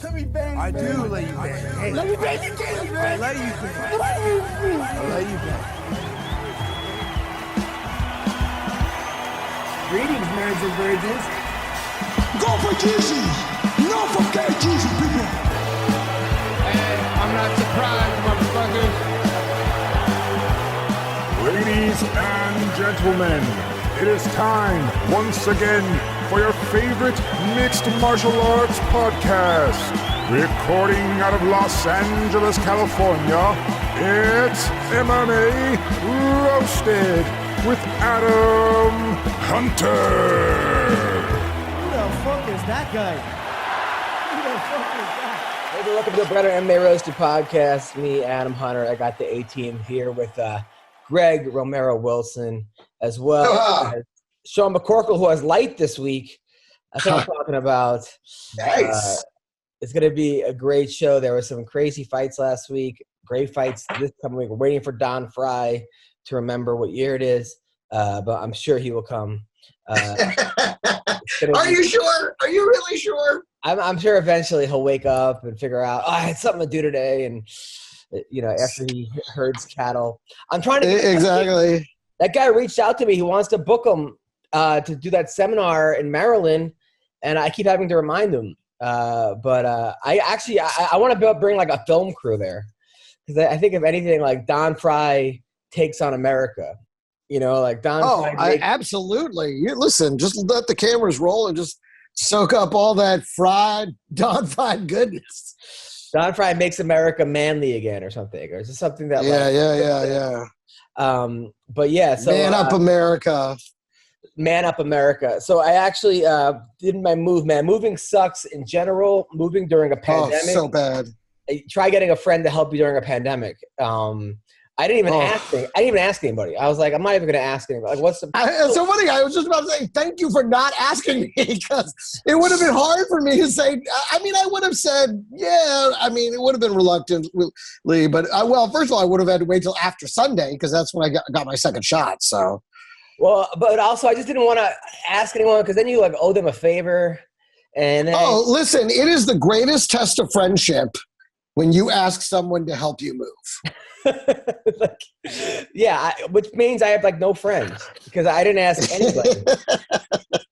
Let me bang. I do let you bang. Hey, Let me bang you, man. I let you bang. I let you bang. Greetings, marrieds and virgins. Go for Jesus. No for gay Jesus, people. Hey, I'm not surprised, motherfuckers. Ladies and gentlemen, it is time once again for your favorite mixed martial arts podcast. Recording out of Los Angeles, California, it's MMA Roasted with Adam Hunter. Who the fuck is that guy? Who the fuck is that? Hey, welcome to the Better MMA Roasted Podcast. Me, Adam Hunter. I got the A-team here with Greg Romero Wilson, as well as Sean McCorkle, who has light this week. That's what I'm talking about. Nice. It's going to be a great show. There were some crazy fights last week, great fights this coming week. We're waiting for Don Frye to remember what year it is, but I'm sure he will come. Are you sure? Are you really sure? I'm sure eventually he'll wake up and figure out, I had something to do today, and you know, after he herds cattle. I'm trying to exactly. That guy reached out to me. He wants to book him to do that seminar in Maryland, and I keep having to remind him. But I want to bring like a film crew there, because I think if anything, like Don Frye takes on America. You know, like Don. Absolutely. Listen, just let the cameras roll and just soak up all that Don Frye goodness. Don Frye makes America manly again, or something, or is it something that? Yeah. But yeah, so Man up, America. Man up, America. So I actually did my move, man. Moving sucks in general. Moving during a pandemic. Oh, so bad. Try getting a friend to help you during a pandemic. I didn't even ask. I didn't even ask anybody. I was like, I'm not even going to ask anybody. Like, what's the? So funny. I was just about to say thank you for not asking me, because it would have been hard for me to say. I mean, I would have said, yeah. I mean, it would have been reluctantly, but first of all, I would have had to wait till after Sunday, because that's when I got my second shot. So. Well, but also I just didn't want to ask anyone, because then you like owe them a favor. And then, listen, it is the greatest test of friendship when you ask someone to help you move. Which means I have like no friends, because I didn't ask anybody.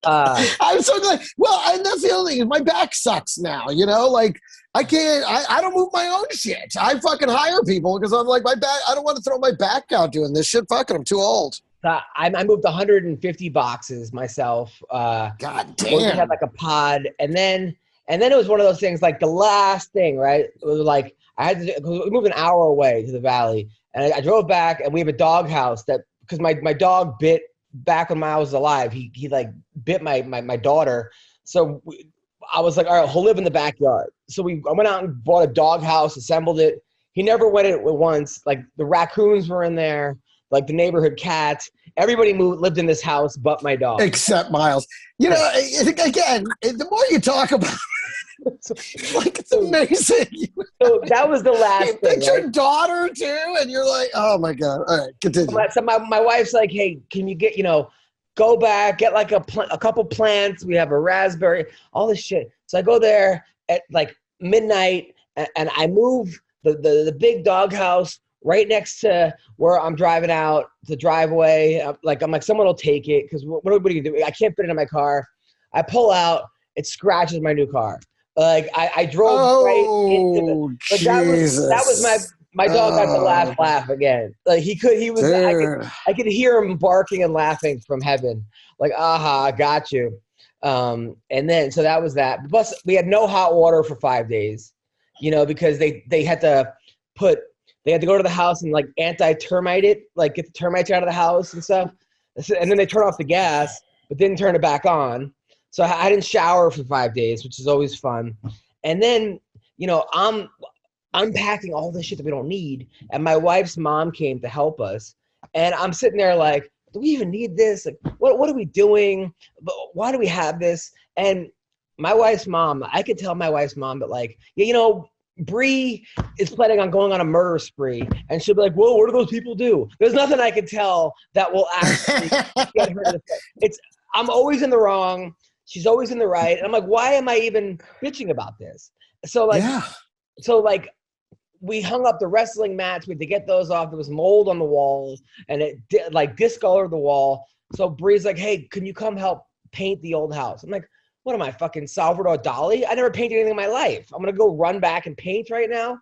I'm so glad. Well, and that's the other thing, is my back sucks now. You know, like I can't. I don't move my own shit. I fucking hire people, because I'm like, my back. I don't want to throw my back out doing this shit. Fucking, I'm too old. I moved 150 boxes myself. God damn. We had like a pod, and then it was one of those things, like the last thing, right? It was like I had to we moved an hour away to the valley, and I drove back, and we have a dog house that, because my dog bit back when I was alive. He like bit my daughter, so I was like, all right, he'll live in the backyard. So I went out and bought a dog house, assembled it. He never went in it once. Like the raccoons were in there. Like the neighborhood cats, everybody lived in this house but my dog. Except Miles. You know, again, the more you talk about it, like, it's amazing. So that was the last you thing. It's your daughter too, and you're like, oh my God. All right, continue. So my wife's like, hey, can you get, go back, get like a couple plants. We have a raspberry, all this shit. So I go there at like midnight, and I move the big dog house right next to where I'm driving out the driveway. I'm like, someone will take it, because what are you do? I can't fit it in my car. I pull out, it scratches my new car. Like I drove right into the. Like that was my dog got the last laugh again. Like I could hear him barking and laughing from heaven. Like, aha, got you. And then so that was that. Plus we had no hot water for 5 days, because they had to go to the house and like anti-termite it, like get the termites out of the house and stuff. And then they turn off the gas, but didn't turn it back on. So I didn't shower for 5 days, which is always fun. And then, I'm unpacking all the shit that we don't need. And my wife's mom came to help us. And I'm sitting there like, do we even need this? Like, what are we doing? Why do we have this? And my wife's mom, I could tell my wife's mom, but like, Bree is planning on going on a murder spree, and she'll be like, "Whoa, what do those people do?" There's nothing I can tell that will actually get her to I'm always in the wrong. She's always in the right. And I'm like, why am I even bitching about this? So like, Yeah. so like, we hung up the wrestling mats. We had to get those off. There was mold on the walls, and it like discolored the wall. So Bree's like, "Hey, can you come help paint the old house?" I'm like, "What am I, fucking Salvador Dali? I never painted anything in my life. I'm gonna go run back and paint right now."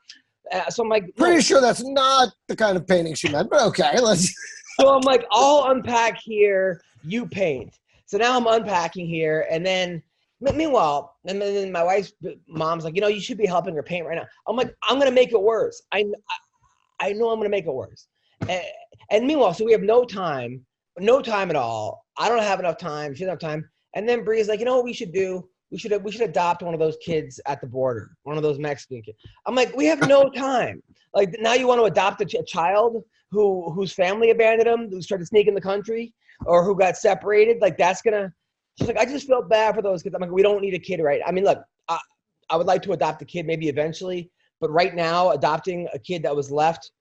So I'm like, no. Pretty sure that's not the kind of painting she meant, but okay, let's. So I'm like, I'll unpack here. You paint. So now I'm unpacking here, and then. Meanwhile, and then my wife's mom's like, you should be helping her paint right now. I'm like, I'm gonna make it worse. I know I'm gonna make it worse. And meanwhile, so we have no time at all. I don't have enough time. She doesn't have time. And then Bree's like, you know what we should do? We should adopt one of those kids at the border, one of those Mexican kids. I'm like, we have no time. Like now you want to adopt a child whose family abandoned him, who's tried to sneak in the country, or who got separated. Like that's gonna. She's like, I just felt bad for those kids. I'm like, we don't need a kid, right? I mean, look, I would like to adopt a kid maybe eventually, but right now, adopting a kid that was left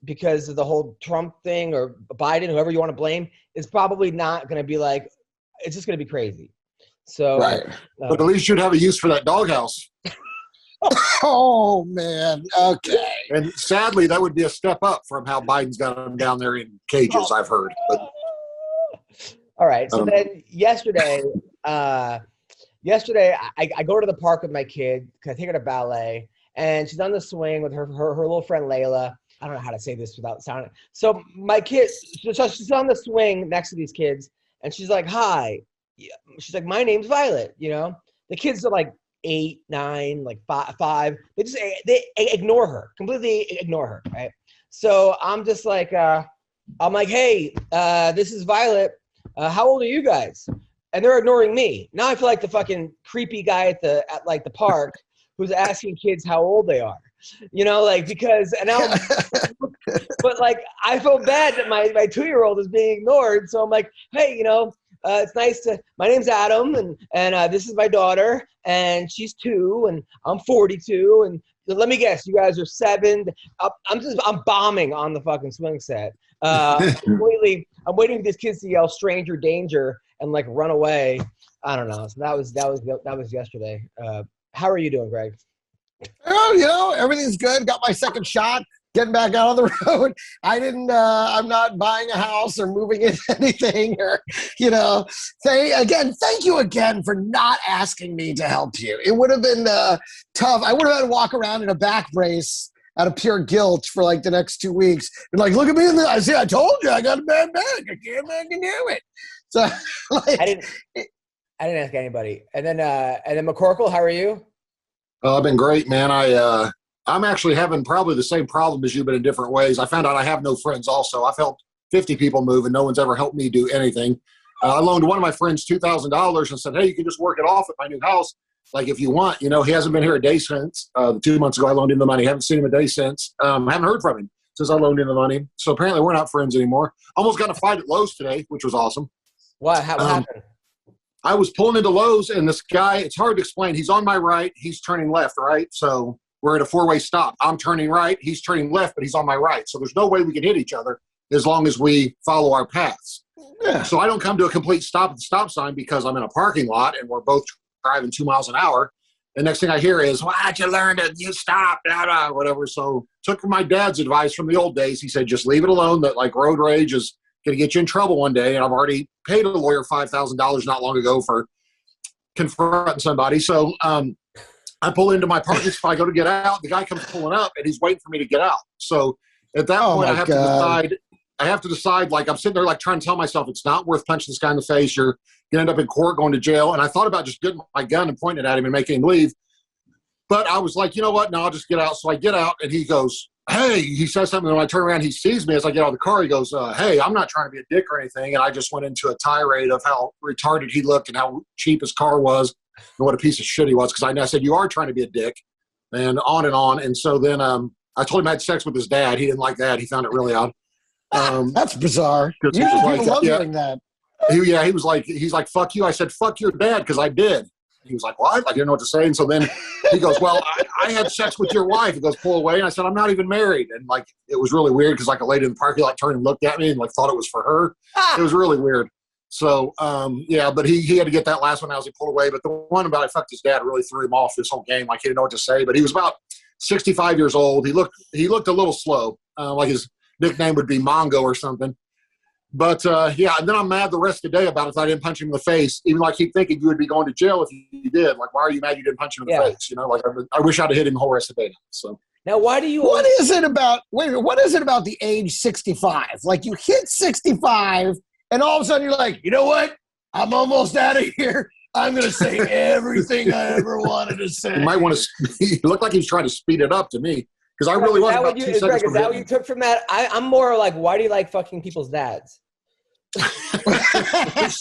because of the whole Trump thing or Biden, whoever you want to blame, is probably not going to be like, it's just going to be crazy. So, Right. But at least you'd have a use for that doghouse. Oh man. Okay. And sadly, that would be a step up from how Biden's got them down there in cages, I've heard. But all right. So then yesterday, I go to the park with my kid because I take her to ballet, and she's on the swing with her little friend Layla. I don't know how to say this without sounding. So my kid, so she's on the swing next to these kids, and she's like, "Hi." She's like, "My name's Violet." The kids are like 8, 9, like 5. They ignore her, completely ignore her, right? So I'm just like, I'm like, "Hey, this is Violet. How old are you guys?" And they're ignoring me. Now I feel like the fucking creepy guy at the park who's asking kids how old they are. Because and now, but like I feel bad that my 2-year-old is being ignored. So I'm like, hey, it's nice to. My name's Adam, and this is my daughter, and she's 2, and I'm 42, and let me guess, you guys are 7. I'm bombing on the fucking swing set. I'm waiting for these kids to yell "stranger danger" and like run away. I don't know. So that was yesterday. How are you doing, Greg? Oh, everything's good. Got my second shot. Getting back out on the road. I'm not buying a house or moving into anything or, thank you again for not asking me to help you. It would have been tough. I would have had to walk around in a back brace out of pure guilt for like the next 2 weeks. And like, look at me I told you I got a bad back. I can't do it. So like, I didn't ask anybody. And then McCorkle, how are you? I've been great, man. I'm actually having probably the same problem as you, but in different ways. I found out I have no friends also. I've helped 50 people move, and no one's ever helped me do anything. I loaned one of my friends $2,000 and said, hey, you can just work it off at my new house, like if you want. He hasn't been here a day since. 2 months ago, I loaned him the money. Haven't seen him a day since. Haven't heard from him since I loaned him the money. So apparently we're not friends anymore. Almost got in a fight at Lowe's today, which was awesome. What happened? I was pulling into Lowe's, and this guy, it's hard to explain. He's on my right. He's turning left, right? So we're at a 4-way stop. I'm turning right. He's turning left, but he's on my right. So there's no way we can hit each other as long as we follow our paths. Yeah. So I don't come to a complete stop at the stop sign because I'm in a parking lot and we're both driving 2 miles an hour. The next thing I hear is, why'd you learn to you stop, blah, blah, whatever. So took my dad's advice from the old days. He said, just leave it alone. That like road rage is going to get you in trouble one day. And I've already paid a lawyer $5,000 not long ago for confronting somebody. So I pull into my parking spot. I go to get out. The guy comes pulling up, and he's waiting for me to get out. So at that point, I have to decide. Like I'm sitting there, like trying to tell myself it's not worth punching this guy in the face. You're gonna end up in court, going to jail. And I thought about just getting my gun and pointing it at him and making him leave. But I was like, you know what? No, I'll just get out. So I get out, and he goes, hey, he says something. And when I turn around, he sees me as I get out of the car. He goes, hey, I'm not trying to be a dick or anything. And I just went into a tirade of how retarded he looked and how cheap his car was and what a piece of shit he was. Because I said, you are trying to be a dick, and on and on. And so then I told him I had sex with his dad. He didn't like that. He found it really odd. That's bizarre. Usually people love doing that. He was like, he's like, fuck you. I said, fuck your dad, because I did. He was like, what? I didn't know what to say. And so then he goes, well, I had sex with your wife. He goes, pull away. And I said, I'm not even married. And like, it was really weird because like a lady in the parking lot turned and looked at me and like thought it was for her. It was really weird. So, yeah, but he had to get that last one out as he pulled away. But the one about I fucked his dad really threw him off this whole game. Like he didn't know what to say. But he was about 65 years old. He looked a little slow, like his nickname would be Mongo or something. But, yeah, and then I'm mad the rest of the day about it. I didn't punch him in the face, even though I keep thinking you would be going to jail if you did. Like, why are you mad you didn't punch him in the face? You know, like I wish I'd have hit him the whole rest of the day. So now, why do you? What is it about? Wait a minute. What is it about the age 65? Like you hit 65, and all of a sudden you're like, you know what? I'm almost out of here. I'm going to say everything I ever wanted to say. You might want to. He looked like he was trying to speed it up to me because I really was about 2 seconds. Greg, is that what you took from that? I'm more like, why do you like fucking people's dads? Because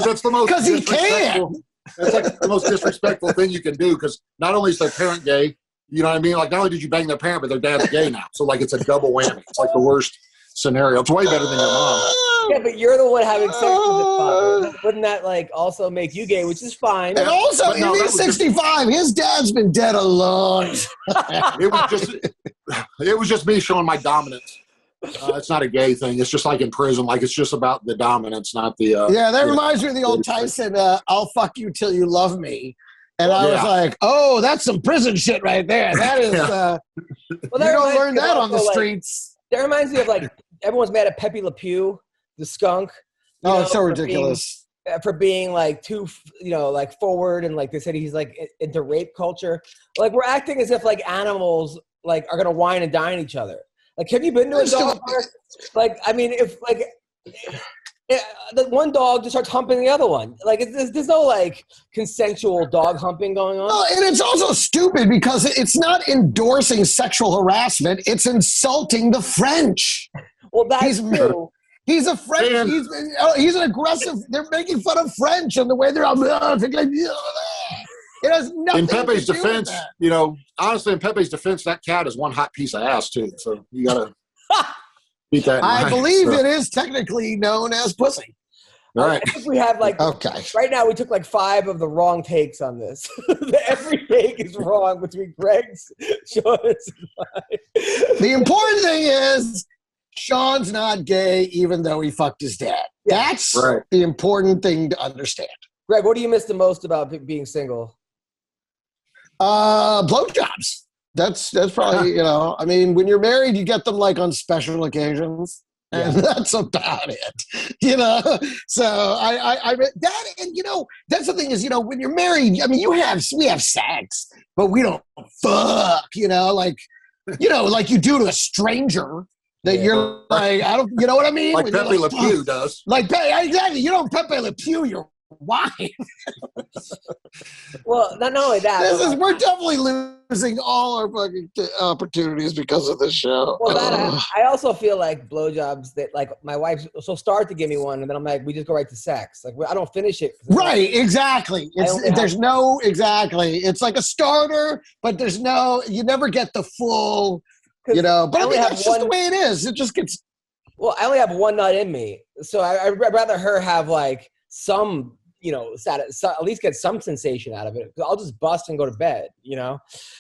that's the most. Because he can. That's like the most disrespectful thing you can do. Because not only is their parent gay, you know what I mean? Like not only did you bang their parent, but their dad's gay now. So like it's a double whammy. It's like the worst scenario. It's way better than your mom. Yeah, but you're the one having sex with his father. Wouldn't that like also make you gay, which is fine? And also, if he's 65, his dad's been dead a long time. It was just me showing my dominance. It's not a gay thing. It's just like in prison. Like it's just about the dominance, not the. Yeah, that reminds me of the old Tyson. I'll fuck you till you love me. And I was like, oh, that's some prison shit right there. That is. Well, you don't learn that on the streets. That reminds me of like everyone's mad at Pepe Le Pew, the skunk. Oh, it's so ridiculous. For being like too, like forward, and like they said he's like into rape culture. Like we're acting as if like animals like are gonna whine and dine each other. Like, have you been to a dog park? Like, I mean, if like the one dog just starts humping the other one, like there's no like consensual dog humping going on. Well, and it's also stupid because it's not endorsing sexual harassment; it's insulting the French. Well, that's true. He's a French. He's an aggressive. They're making fun of French and the way they're. It has nothing in Pepe's to do defense, with that. Honestly, in Pepe's defense, that cat is one hot piece of ass too. So you gotta beat that. I believe it is technically known as pussy. All right. I think we have like right now. We took like 5 of the wrong takes on this. Every take is wrong between Greg's, Sean's, and mine. The important thing is Sean's not gay, even though he fucked his dad. That's the important thing to understand. Greg, what do you miss the most about being single? Blowjobs. That's probably, I mean, when you're married, you get them like on special occasions. And that's about it, So I that, and that's the thing is, when you're married, I mean, we have sex, but we don't fuck, like you do to a stranger that you're like, I don't, you know what I mean? Like Pepe Le Pew does. Like, exactly. You don't Pepe Le Pew your wife. Well, not only that. We're definitely losing all our fucking opportunities because of this show. Well, I also feel like blowjobs that like my wife will start to give me one, and then I'm like, we just go right to sex. Like I don't finish it. Right, exactly. It's like a starter, but you never get the full, But I think that's just the way it is. It just gets. Well, I only have one nut in me, so I'd rather her have like some. At least get some sensation out of it. I'll just bust and go to bed,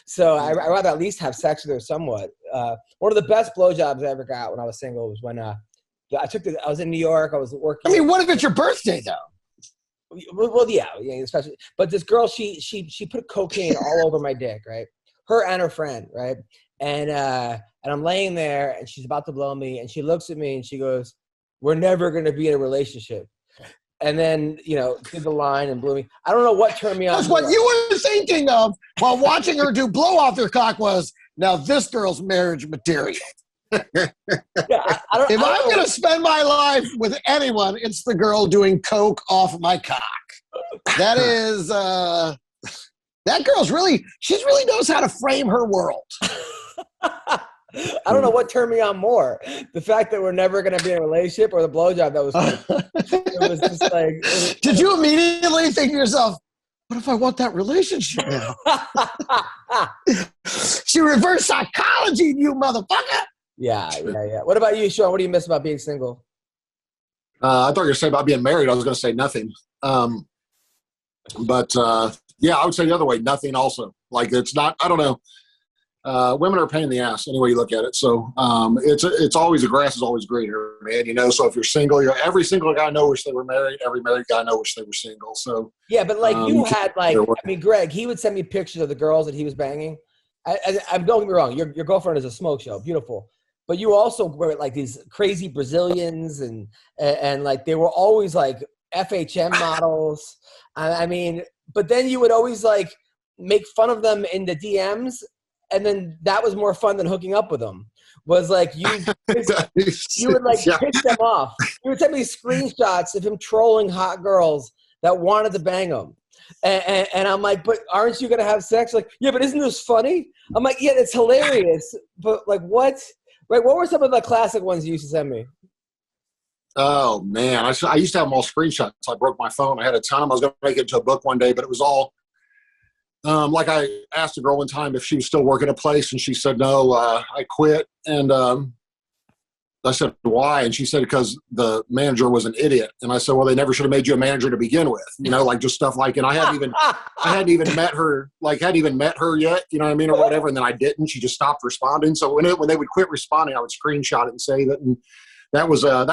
So I'd rather at least have sex with her somewhat. One of the best blowjobs I ever got when I was single was when I was in New York. I was working. I mean, what if it's your birthday though? Well, yeah, especially. But this girl, she put cocaine all over my dick, right? Her and her friend, right? And I'm laying there, and she's about to blow me, and she looks at me and she goes, "We're never going to be in a relationship." And then, did the line and blew me. I don't know what turned me on. That's what you were thinking of while watching her do blow off your cock was, now this girl's marriage material. If I'm going to spend my life with anyone, it's the girl doing coke off my cock. That is, that girl's she really knows how to frame her world. I don't know what turned me on more. The fact that we're never going to be in a relationship or the blowjob that was it was just like. Did you immediately think to yourself, what if I want that relationship now? She reverse psychology, you motherfucker. Yeah. What about you, Sean? What do you miss about being single? I thought you were going to say about being married. I was going to say nothing. But I would say the other way, nothing also. Like it's not, I don't know. women are a pain in the ass any way you look at it. So it's always, the grass is always greener, man. You know, so if you're single, every single guy knows wish they were married. Every married guy knows wish they were single. So yeah, but like you had like, I mean, Greg, he would send me pictures of the girls that he was banging. I'm don't get me wrong, your girlfriend is a smoke show, beautiful. But you also were like these crazy Brazilians and like they were always like FHM models. I mean, but then you would always like make fun of them in the DMs. And then that was more fun than hooking up with them. Was like you would like piss them off. You would send me screenshots of him trolling hot girls that wanted to bang him. And I'm like, but aren't you going to have sex? Like, yeah, but isn't this funny? I'm like, yeah, it's hilarious. But like, what? Right? What were some of the classic ones you used to send me? Oh, man. I used to have them all screenshots. I broke my phone. I had a ton of them. I was going to make it into a book one day, but it was all like I asked a girl one time if she was still working a place, and she said, no, I quit. And I said, why? And she said, because the manager was an idiot. And I said, well, they never should have made you a manager to begin with, you know, like just stuff like, and I hadn't even met her, like hadn't even met her yet, you know what I mean? Or whatever. And then I didn't, she just stopped responding. So when they would quit responding, I would screenshot it and say that. And that was a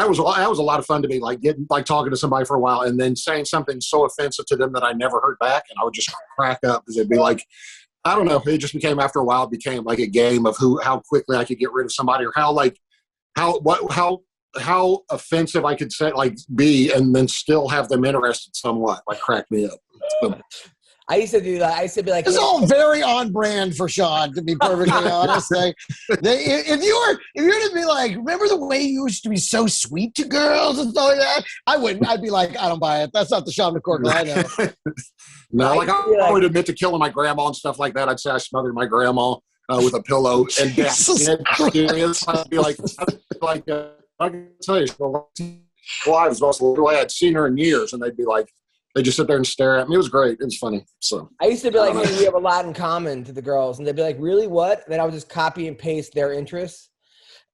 lot of fun to be like talking to somebody for a while and then saying something so offensive to them that I never heard back. And I would just crack up because it'd be like, I don't know. It just became, after a while, it became like a game of how quickly I could get rid of somebody, or how offensive I could say, like, be, and then still have them interested somewhat. Like, crack me up. So, I used to do that. I used to be like, it's all very on brand for Sean, to be perfectly honest. If you were to be like, remember the way you used to be so sweet to girls and stuff like that? I wouldn't. I'd be like, I don't buy it. That's not the Sean McCorkle I know. No, like I would admit to killing my grandma and stuff like that. I'd say I smothered my grandma with a pillow and serious. I'd be like, I can tell you, wives literally, I'd seen her in years, and they'd be like, they just sit there and stare at me. It was great. It was funny. So I used to be like, hey, we have a lot in common to the girls, and they'd be like, really, what? And then I would just copy and paste their interests,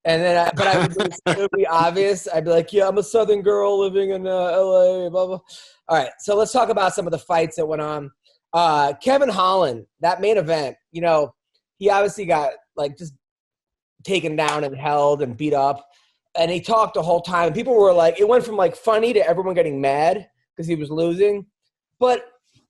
and then it would be obvious. I'd be like, yeah, I'm a Southern girl living in LA, blah blah. All right, so let's talk about some of the fights that went on. Kevin Holland, that main event, you know, he obviously got like just taken down and held and beat up, and he talked the whole time. People were like, it went from like funny to everyone getting mad because he was losing. But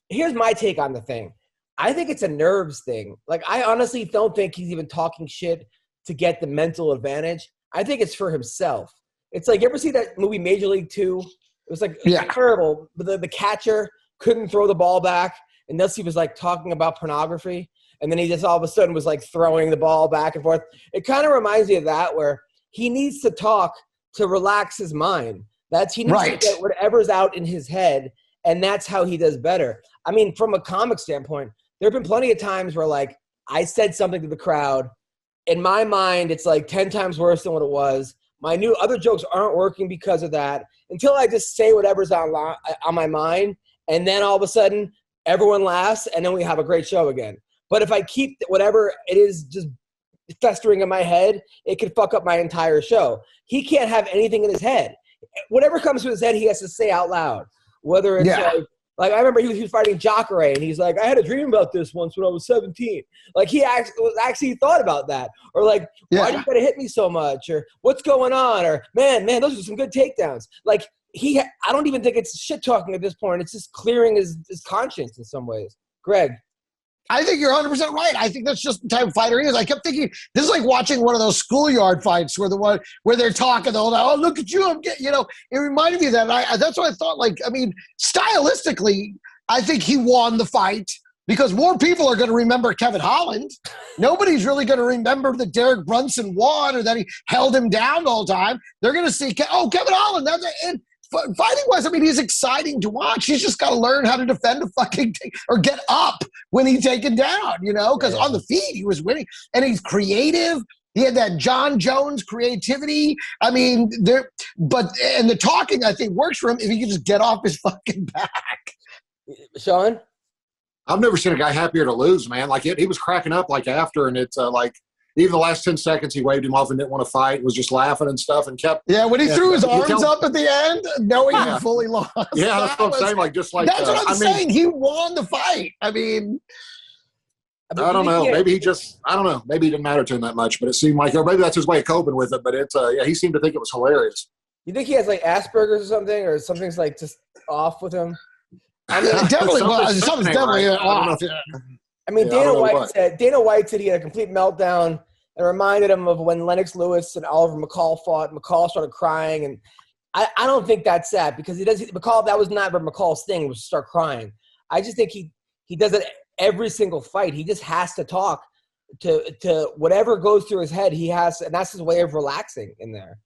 here's my take on the thing. I think it's a nerves thing. Like, I honestly don't think he's even talking shit to get the mental advantage. I think it's for himself. It's like, you ever see that movie Major League 2? It was like terrible. But the catcher couldn't throw the ball back unless he was like talking about pornography. And then he just all of a sudden was like throwing the ball back and forth. It kind of reminds me of that, where he needs to talk to relax his mind. He needs to get whatever's out in his head, and that's how he does better. I mean, from a comic standpoint, there have been plenty of times where, like, I said something to the crowd. In my mind, it's like 10 times worse than what it was. My new other jokes aren't working because of that, until I just say whatever's on my mind, and then all of a sudden, everyone laughs, and then we have a great show again. But if I keep whatever it is just festering in my head, it could fuck up my entire show. He can't have anything in his head. Whatever comes to his head, he has to say out loud. Whether it's like I remember he was fighting Jacare, and he's like, I had a dream about this once when I was 17. Like, he actually thought about that. Or like, why do you gotta hit me so much? Or what's going on? Or man, those are some good takedowns. Like, I don't even think it's shit talking at this point. It's just clearing his conscience in some ways. Greg. I think you're 100% right. I think that's just the type of fighter he is. I kept thinking, this is like watching one of those schoolyard fights where they're talking the whole time. Oh, look at you. I'm getting, it reminded me of that. That's what I thought. Like, I mean, stylistically, I think he won the fight because more people are going to remember Kevin Holland. Nobody's really going to remember that Derek Brunson won or that he held him down the whole time. They're going to see, Kevin Holland. That's it. And fighting-wise, I mean, he's exciting to watch. He's just got to learn how to defend a fucking or get up when he's taken down, because on the feet he was winning. And he's creative. He had that John Jones creativity. I mean, and the talking, I think, works for him if he can just get off his fucking back. Sean? I've never seen a guy happier to lose, man. Like, he was cracking up, like, after, and it's, like, even the last 10 seconds, he waved him off and didn't want to fight, was just laughing and stuff and kept. Yeah, when he threw his arms up at the end, knowing he fully lost. Yeah, that's what I'm saying. Like, just like. That's what I'm saying. He won the fight. I mean. I don't know. Maybe he just, I don't know. Maybe it didn't matter to him that much, but it seemed like, or maybe that's his way of coping with it. But it's, yeah, he seemed to think it was hilarious. You think he has like Asperger's or something, or something's like just off with him? I mean, definitely, something's definitely off. I mean, Dana White said he had a complete meltdown and reminded him of when Lennox Lewis and Oliver McCall fought. McCall started crying, and I don't think that's sad because McCall. That was not McCall's thing, was to start crying. I just think he does it every single fight. He just has to talk to whatever goes through his head. He has, and that's his way of relaxing in there.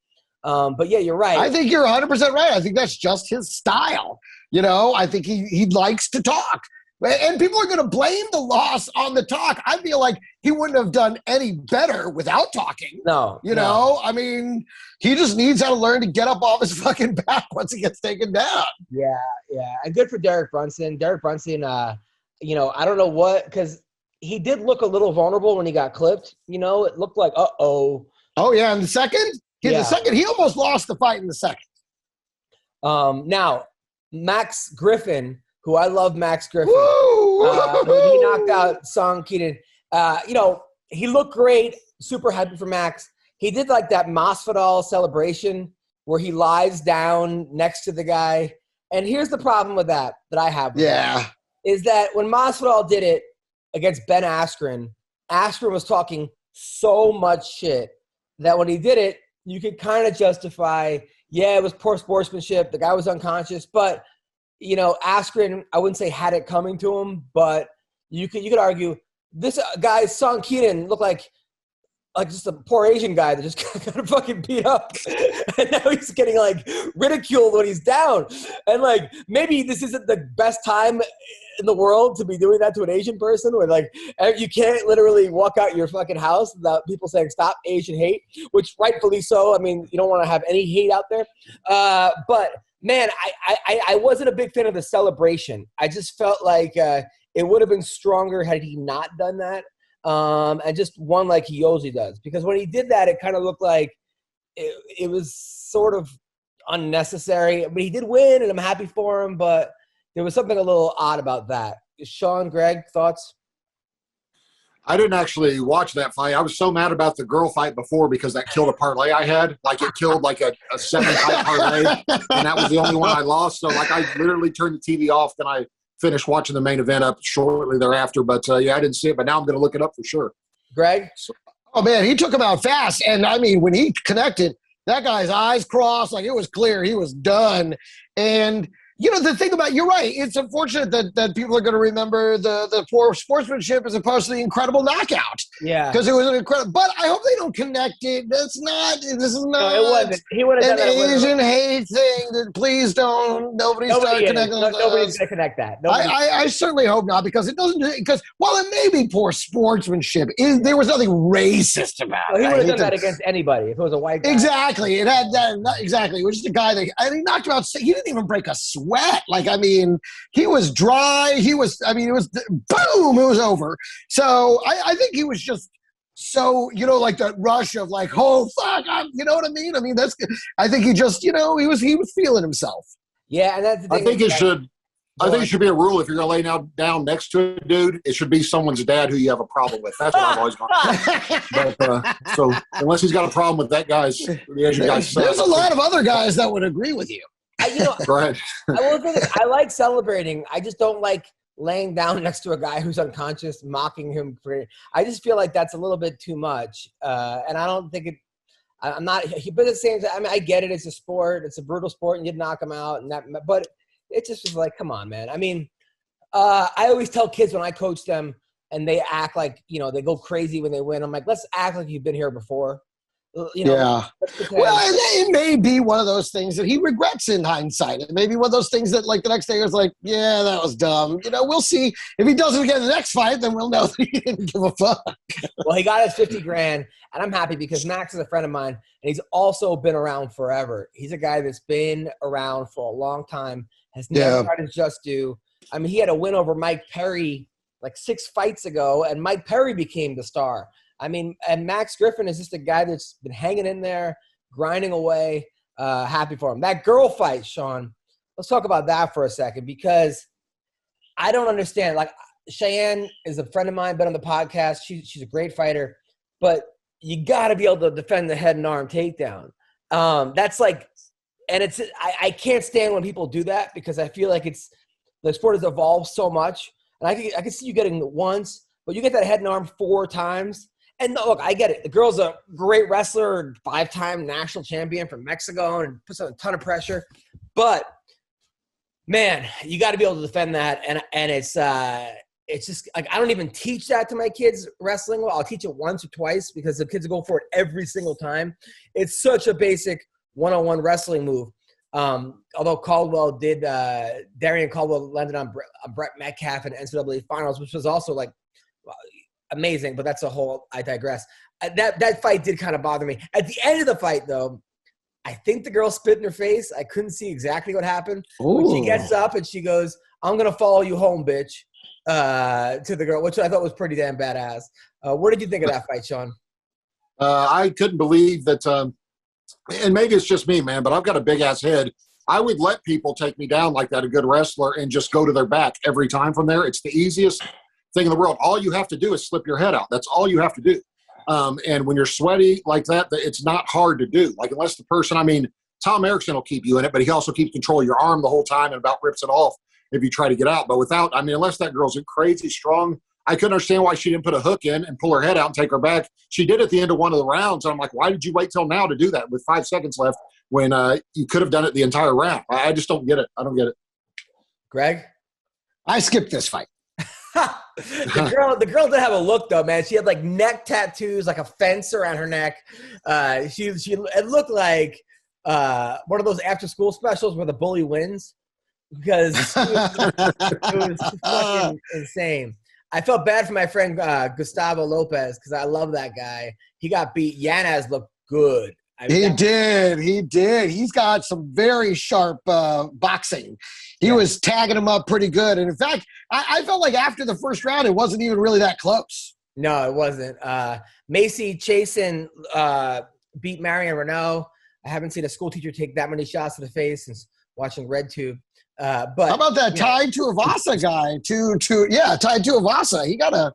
But yeah, you're right. I think you're 100% right. I think that's just his style. I think he likes to talk. And people are going to blame the loss on the talk. I feel like he wouldn't have done any better without talking. No. I mean, he just needs how to learn to get up off his fucking back once he gets taken down. Yeah. And good for Derek Brunson. Derek Brunson, I don't know what, because he did look a little vulnerable when he got clipped. It looked like, uh-oh. Oh, yeah, in the second? He almost lost the fight in the second. Now, Max Griffin, who I love Max Griffin. Woo! He knocked out Song Keaton. He looked great. Super happy for Max. He did like that Masvidal celebration where he lies down next to the guy. And here's the problem with that I have with that, is that when Masvidal did it against Ben Askren was talking so much shit that when he did it, you could kind of justify, it was poor sportsmanship. The guy was unconscious. But, Askren, I wouldn't say had it coming to him, but you could argue this guy, Song Keaton, looked like just a poor Asian guy that just got fucking beat up. And now he's getting ridiculed when he's down. And maybe this isn't the best time in the world to be doing that to an Asian person where you can't literally walk out your fucking house without people saying stop Asian hate, which rightfully so. I mean, you don't want to have any hate out there. But man, I wasn't a big fan of the celebration. I just felt like it would have been stronger had he not done that. And just won like he usually does. Because when he did that, it kind of looked like it was sort of unnecessary. But he did win, and I'm happy for him, but there was something a little odd about that. Sean, Greg, thoughts? I didn't actually watch that fight. I was so mad about the girl fight before because that killed a parlay I had. It killed a 7-fight parlay, and that was the only one I lost. So I literally turned the TV off, then I finished watching the main event up shortly thereafter. But I didn't see it, but now I'm going to look it up for sure. Greg? Oh, man, he took him out fast. And, I mean, when he connected, that guy's eyes crossed. It was clear he was done. And – the thing about, you're right, it's unfortunate that people are going to remember the poor sportsmanship as opposed to the incredible knockout. Yeah. Because it was an incredible, but I hope they don't connect it. This is not no, it wasn't. He would have an Asian hate thing that please don't, nobody's connecting. Nobody's going to connect that. I certainly hope not because it doesn't, because while it may be poor sportsmanship, there was nothing racist about it. He would have done that against anybody if it was a white guy. Exactly. It had that, exactly. It was just a guy that, he knocked him out, he didn't even break a sweat. He was dry. it was boom, it was over. So I think he was just so, that rush of oh, fuck, you know what I mean? I mean, I think he just, he was feeling himself. Yeah, and that's the thing. I think it should be a rule if you're going to lay down next to a dude, it should be someone's dad who you have a problem with. That's what I've always gone. But, so unless he's got a problem with that guy's, the Asian guy's son. There's a lot of other guys that would agree with you. Right. I like celebrating. I just don't like laying down next to a guy who's unconscious, mocking him for it. I just feel like that's a little bit too much. And I don't think I'm not, but at the same time, I mean, I get it. It's a sport. It's a brutal sport, and you'd knock him out. But it just was like, come on, man. I mean, I always tell kids when I coach them and they act like, they go crazy when they win. I'm like, let's act like you've been here before. Yeah. Well, it may be one of those things that he regrets in hindsight. It may be one of those things that, the next day, was like, yeah, that was dumb. We'll see. If he does it again in the next fight, then we'll know that he didn't give a fuck. Well, he got his $50,000, and I'm happy because Max is a friend of mine, and he's also been around forever. He's a guy that's been around for a long time, has never tried his just due. I mean, he had a win over Mike Perry 6 fights ago, and Mike Perry became the star. I mean, and Max Griffin is just a guy that's been hanging in there, grinding away. Happy for him. That girl fight, Sean, let's talk about that for a second because I don't understand. Cheyenne is a friend of mine, been on the podcast. She's a great fighter, but you got to be able to defend the head and arm takedown. That's like, and it's I can't stand when people do that because I feel like the sport has evolved so much, and I can see you getting it once, but you get that head and arm 4 times. And look, I get it. The girl's a great wrestler, 5-time national champion from Mexico, and puts on a ton of pressure. But man, you got to be able to defend that, and it's just like I don't even teach that to my kids wrestling. Well, I'll teach it once or twice because the kids go for it every single time. It's such a basic one-on-one wrestling move. Although Caldwell did, Darian Caldwell landed on Brett Metcalf in NCAA finals, which was also like amazing, but that's a whole, I digress. That fight did kind of bother me. At the end of the fight, though, I think the girl spit in her face. I couldn't see exactly what happened. When she gets up and she goes, "I'm going to follow you home, bitch," to the girl, which I thought was pretty damn badass. What did you think of that fight, Sean? I couldn't believe that, and maybe it's just me, man, but I've got a big-ass head. I would let people take me down like that, a good wrestler, and just go to their back every time from there. It's the easiest thing in the world. All you have to do is slip your head out. That's all you have to do. And when you're sweaty like that, it's not hard to do. Like unless the person, I mean, Tom Erickson will keep you in it, but he also keeps control of your arm the whole time and about rips it off if you try to get out. But without, I mean, unless that girl's crazy strong, I couldn't understand why she didn't put a hook in and pull her head out and take her back. She did at the end of one of the rounds. And I'm like, why did you wait till now to do that with 5 seconds left when you could have done it the entire round? I just don't get it. I don't get it. Greg? I skipped this fight. The girl did have a look though, man. She had like neck tattoos, like a fence around her neck. It looked like one of those after school specials where the bully wins because it was fucking insane. I felt bad for my friend Gustavo Lopez because I love that guy. He got beat. Yanez looked good. He did. He's got some very sharp boxing. He was tagging him up pretty good. And in fact, I felt like after the first round, it wasn't even really that close. No, it wasn't. Macy Chasen beat Marion Renault. I haven't seen a school teacher take that many shots to the face since watching RedTube. But how about that Tai Tuivasa guy? Tai Tuivasa. He got a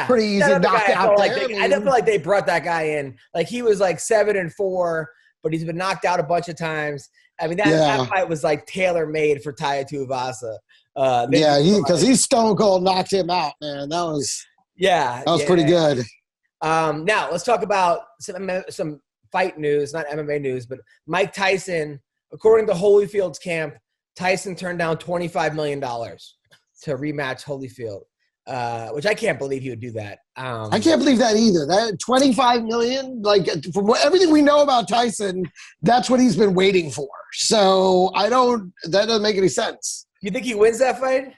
pretty easy knockout there. I don't feel like they brought that guy in. Like he was like 7-4, but he's been knocked out a bunch of times. I mean, that fight was like tailor-made for Tai Tuivasa. Because he stone cold knocked him out, man. That was pretty good. Now let's talk about some fight news, not MMA news, but Mike Tyson. According to Holyfield's camp, Tyson turned down $25 million to rematch Holyfield. Which I can't believe he would do that. I can't believe that either. That $25 million, like from everything we know about Tyson, that's what he's been waiting for. So that doesn't make any sense. You think he wins that fight?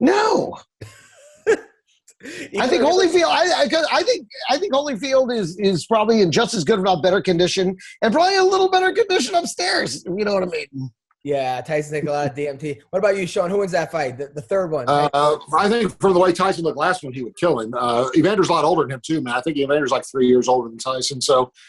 No. I think Holyfield. I think Holyfield is probably in just as good, if not better condition, and probably a little better condition upstairs. You know what I mean? Yeah, Tyson take a lot of DMT. What about you, Sean? Who wins that fight? The third one? Right? I think from the way Tyson looked last one, he would kill him. Evander's a lot older than him too, man. I think Evander's like 3 years older than Tyson.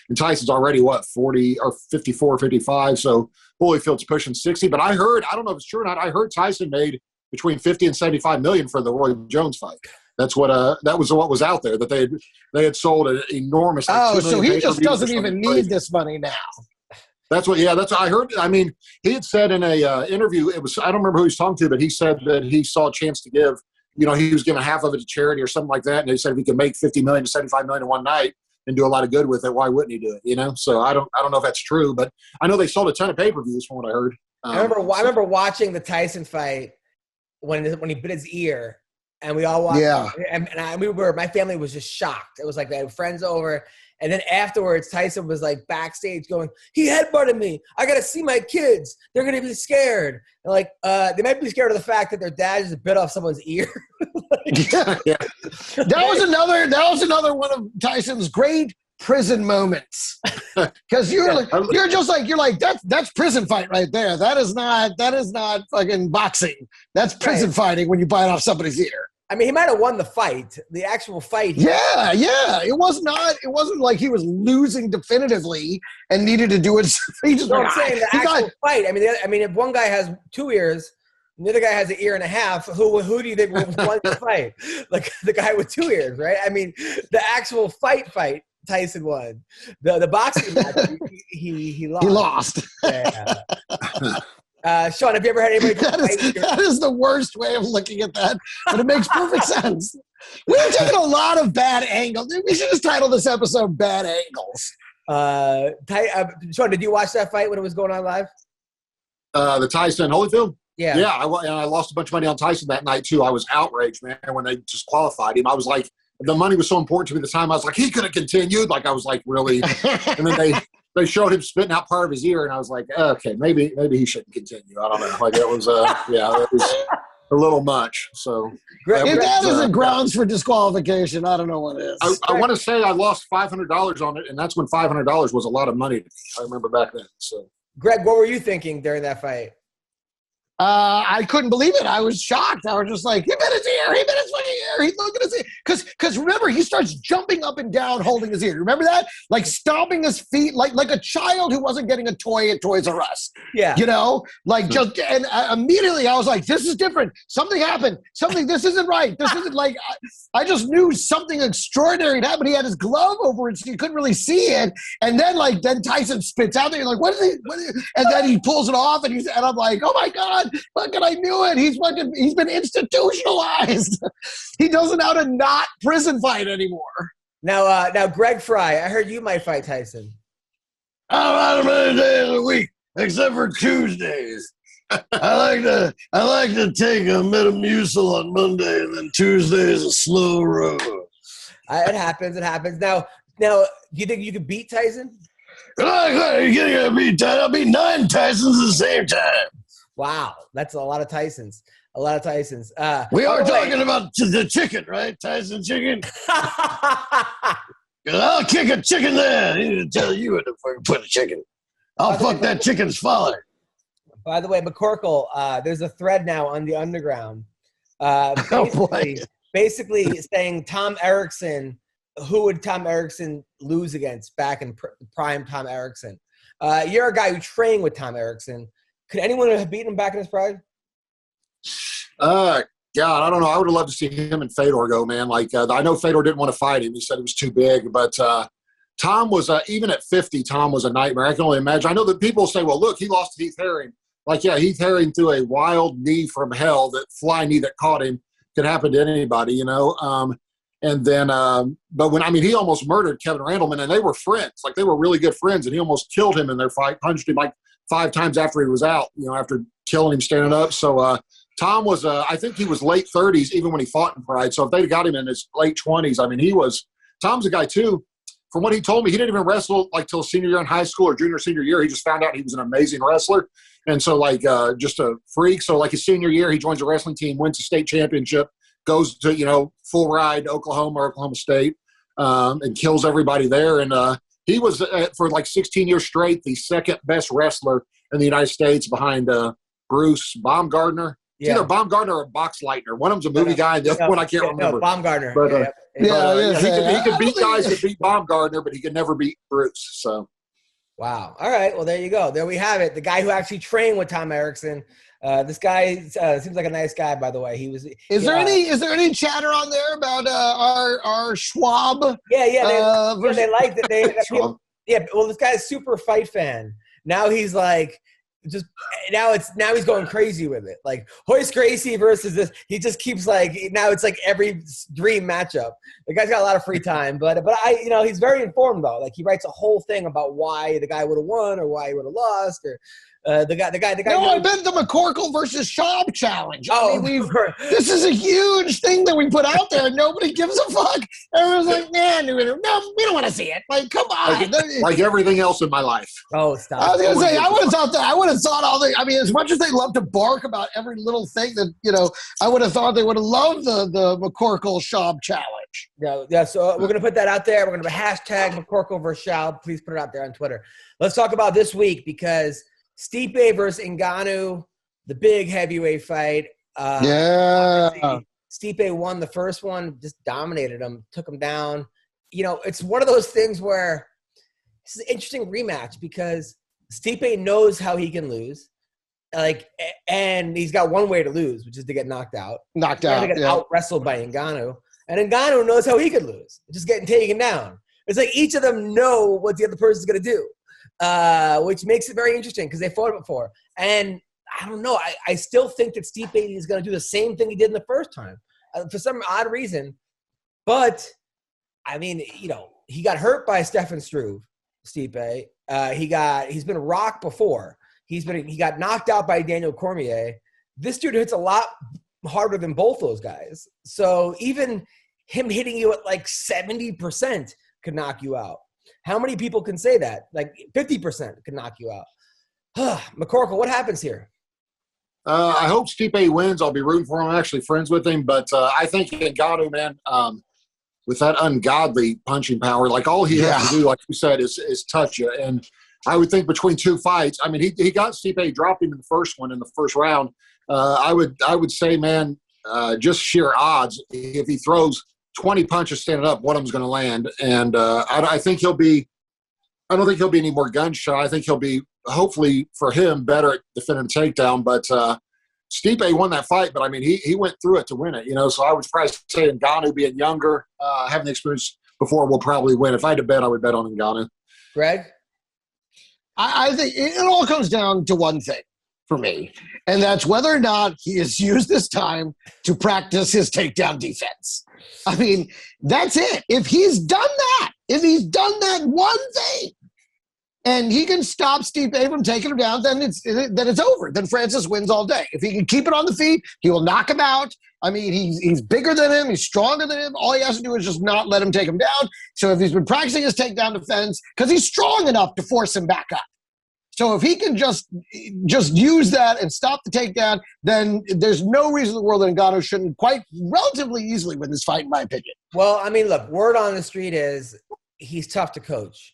And Tyson's already 40 or 54, 55. So Holyfield's pushing 60. But I don't know if it's true or not. I heard Tyson made between 50 and 75 million for the Roy Jones fight. That's what that was what was out there, that they had sold an enormous. So he just doesn't even need this money now. That's what I heard. I mean, he had said in a interview, I don't remember who he was talking to, but he said that he saw a chance to give, he was giving half of it to charity or something like that. And he said if he could make 50 million to 75 million in one night and do a lot of good with it, why wouldn't he do it? So I don't know if that's true, but I know they sold a ton of pay-per-views from what I heard. I remember watching the Tyson fight when he bit his ear. And we all watched. Yeah. And my family was just shocked. It was like they had friends over. And then afterwards, Tyson was like backstage going, he headbutted me. I got to see my kids. They're going to be scared. And like, they might be scared of the fact that their dad just bit off someone's ear. That was another one of Tyson's great prison moments. Because you're like, that's prison fight right there. That is not fucking boxing. That's prison fighting when you bite off somebody's ear. I mean, he might have won the fight, the actual fight. Yeah. It wasn't like he was losing definitively and needed to do it. He just I'm saying the actual fight. I mean, if one guy has 2 ears, And the other guy has an ear and a half. Who do you think won the fight? Like the guy with 2 ears, right? I mean, the actual fight, Tyson won. The boxing match, he lost. He lost. Yeah. Sean, have you ever had anybody? That is the worst way of looking at that, but it makes perfect sense. We've taken a lot of bad angles. We should just title this episode "Bad Angles." Sean, did you watch that fight when it was going on live? The Tyson Holyfield? Yeah. Yeah, I lost a bunch of money on Tyson that night, too. I was outraged, man, when they just qualified him. I was like, the money was so important to me at the time. I was like, he could have continued. Like, I was like, really. And then they showed him spitting out part of his ear, and I was like, okay, maybe he shouldn't continue. I don't know. Like, it was, it was a little much. So if that isn't grounds for disqualification, I don't know what is. I want to say I lost $500 on it, and that's when $500 was a lot of money to me. I remember back then. So, Greg, what were you thinking during that fight? I couldn't believe it. I was shocked. I was just like, he bit his ear. He bit his fucking ear. He's looking at his ear. Because remember, he starts jumping up and down holding his ear. Remember that? Like stomping his feet like a child who wasn't getting a toy at Toys R Us. Yeah. You know? Like just, and immediately I was like, this is different. Something happened. This isn't right. This isn't like, I just knew something extraordinary had happened. He had his glove over it, so you couldn't really see it. And then Tyson spits out there. You're like, what is he? And then he pulls it off, and I'm like, oh my God. Fucking, I knew it. He's been institutionalized. He doesn't know how to not prison fight anymore. Now, Greg Frye, I heard you might fight Tyson. I'm out many days a week, except for Tuesdays. I like to take a Metamucil on Monday, and then Tuesday is a slow road. It happens. Now, do you think you could beat Tyson? You're gonna beat Tyson. I'll beat 9 Tysons at the same time. Wow, that's a lot of Tysons. We are talking about the chicken, right? Tyson chicken. I'll kick a chicken there. I need to tell you where to fucking put a chicken. I'll fuck that chicken's father. By the way, McCorkle, there's a thread now on the underground. Basically saying Tom Erickson, who would Tom Erickson lose against back in prime Tom Erickson? You're a guy who trained with Tom Erickson. Could anyone have beaten him back in his prime? God, I don't know. I would have loved to see him and Fedor go, man. Like, I know Fedor didn't want to fight him. He said he was too big. But Tom was, even at 50, Tom was a nightmare. I can only imagine. I know that people say, well, look, he lost to Heath Herring. Like, yeah, Heath Herring threw a wild knee from hell, that fly knee that caught him. Could happen to anybody, you know. And then, but he almost murdered Kevin Randleman, and they were friends. Like, they were really good friends, and he almost killed him in their fight, punched him like 5 times after he was out, you know, after killing him standing up. So Tom was, I think he was late 30s even when he fought in Pride. So if they'd got him in his late 20s, Tom's a guy too. From what he told me, he didn't even wrestle like till senior year in high school or senior year. He just found out he was an amazing wrestler. And so just a freak. So like his senior year, he joins a wrestling team, wins a state championship, goes to, you know, full ride to Oklahoma State, and kills everybody there. And he was, for like 16 years straight, the second best wrestler in the United States behind Bruce Baumgartner. It's either Baumgartner or Boxleitner. One of them's a movie guy, and the other one I can't remember. Baumgartner. But, he could beat guys that beat Baumgartner, but he could never beat Bruce. So, wow. All right. Well, there you go. There we have it. The guy who actually trained with Tom Erickson. This guy seems like a nice guy, by the way. He was. Is there any chatter on there about our Schwab? Yeah. They liked it. Well, this guy's a super fight fan. Now he's like. Now he's going crazy with it. Like Hoist Gracie versus this. He just keeps now it's like every dream matchup. The guy's got a lot of free time, but he's very informed though. Like he writes a whole thing about why the guy would have won or why he would have lost or the guy. No, I meant the McCorkle versus Schaub challenge. This is a huge thing that we put out there. And nobody gives a fuck. Everyone's like, man, no, we don't want to see it. Like, come on. Like everything else in my life. Oh, stop. I was gonna say, I would have thought all the. I mean, as much as they love to bark about every little thing that I would have thought they would have loved the McCorkle Schaub challenge. Yeah. So we're gonna put that out there. We're gonna hashtag McCorkle versus Schaub. Please put it out there on Twitter. Let's talk about this week because. Stipe versus Ngannou, the big heavyweight fight. Stipe won the first one, just dominated him, took him down. It's one of those things where this is an interesting rematch because Stipe knows how he can lose. Like, and he's got one way to lose, which is to get knocked out. To get out wrestled by Ngannou. And Ngannou knows how he could lose, just getting taken down. It's like each of them know what the other person's going to do, which makes it very interesting because they fought it before. And I don't know. I still think that Stipe is going to do the same thing he did in the first time for some odd reason. But, I mean, you know, he got hurt by Stefan Struve, Stipe. He's been rocked before. He got knocked out by Daniel Cormier. This dude hits a lot harder than both those guys. So even him hitting you at like 70% could knock you out. How many people can say that? Like 50% could knock you out. McCorkle, what happens here? I hope Stipe wins. I'll be rooting for him. I'm actually friends with him. But I think Ngannou, man, with that ungodly punching power, like all he has to do, like you said, is touch you. And I would think between two fights, I mean, he got Stipe dropping in the first one in the first round. I would say, man, just sheer odds. If he throws 20 punches standing up, one of them's going to land. And I think he'll be – I don't think he'll be any more gun shy. I think he'll be, hopefully for him, better at defending a takedown. But Stipe won that fight, but, I mean, he went through it to win it, you know. So I would probably say Ngannou being younger, having the experience before, will probably win. If I had to bet, I would bet on Ngannou. Greg? I think it all comes down to one thing for me, and that's whether or not he has used this time to practice his takedown defense. I mean, that's it. If he's done that one thing, and he can stop Stipe from taking him down, then it's over. Then Francis wins all day. If he can keep it on the feet, he will knock him out. I mean, he's bigger than him. He's stronger than him. All he has to do is just not let him take him down. So if he's been practicing his takedown defense, because he's strong enough to force him back up. So if he can just use that and stop the takedown, then there's no reason in the world that Ngannou shouldn't quite relatively easily win this fight, in my opinion. Well, I mean, look, word on the street is he's tough to coach.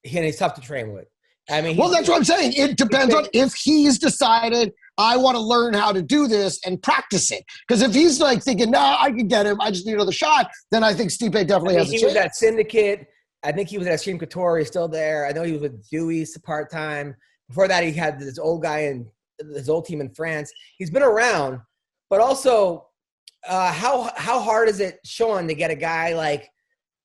And he's tough to train with. I mean, well, that's what I'm saying. It depends on if he's decided, I want to learn how to do this and practice it. Because if he's like thinking, no, I can get him, I just need another shot, then I think Stipe definitely has a chance. He was at Syndicate. I think he was at Extreme Couture. He's still there. I know he was with Dewey part-time. Before that, he had this old guy in his old team in France. He's been around. But also, how hard is it, Sean, to get a guy like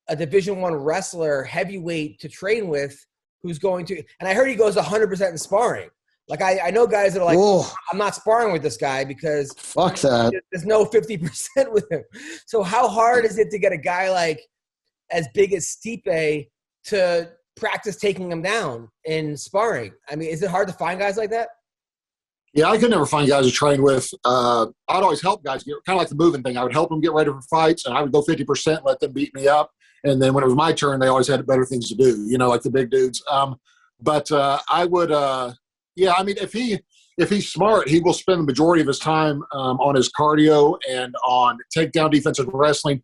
a Division I wrestler, heavyweight, to train with, who's going to – and I heard he goes 100% in sparring. Like, I know guys that are like, I'm not sparring with this guy because fuck that. There's no 50% with him. So how hard is it to get a guy like as big as Stipe to practice taking him down in sparring? I mean, is it hard to find guys like that? Yeah, I could never find guys to train with. I'd always help guys get – kind of like the moving thing. I would help them get ready for fights, and I would go 50%, let them beat me up. And then when it was my turn, they always had better things to do, you know, like the big dudes. But I would, yeah, I mean, if he's smart, he will spend the majority of his time on his cardio and on takedown defensive wrestling.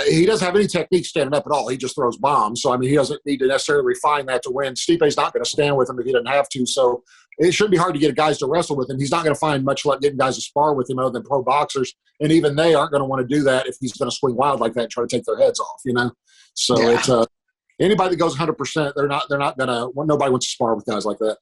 He doesn't have any technique standing up at all. He just throws bombs. So, I mean, he doesn't need to necessarily refine that to win. Stipe's not going to stand with him if he doesn't have to. So it shouldn't be hard to get guys to wrestle with him. He's not going to find much luck getting guys to spar with him other than pro boxers. And even they aren't going to want to do that if he's going to swing wild like that and try to take their heads off, you know? So it's anybody that goes 100%, they're not going to – nobody wants to spar with guys like that.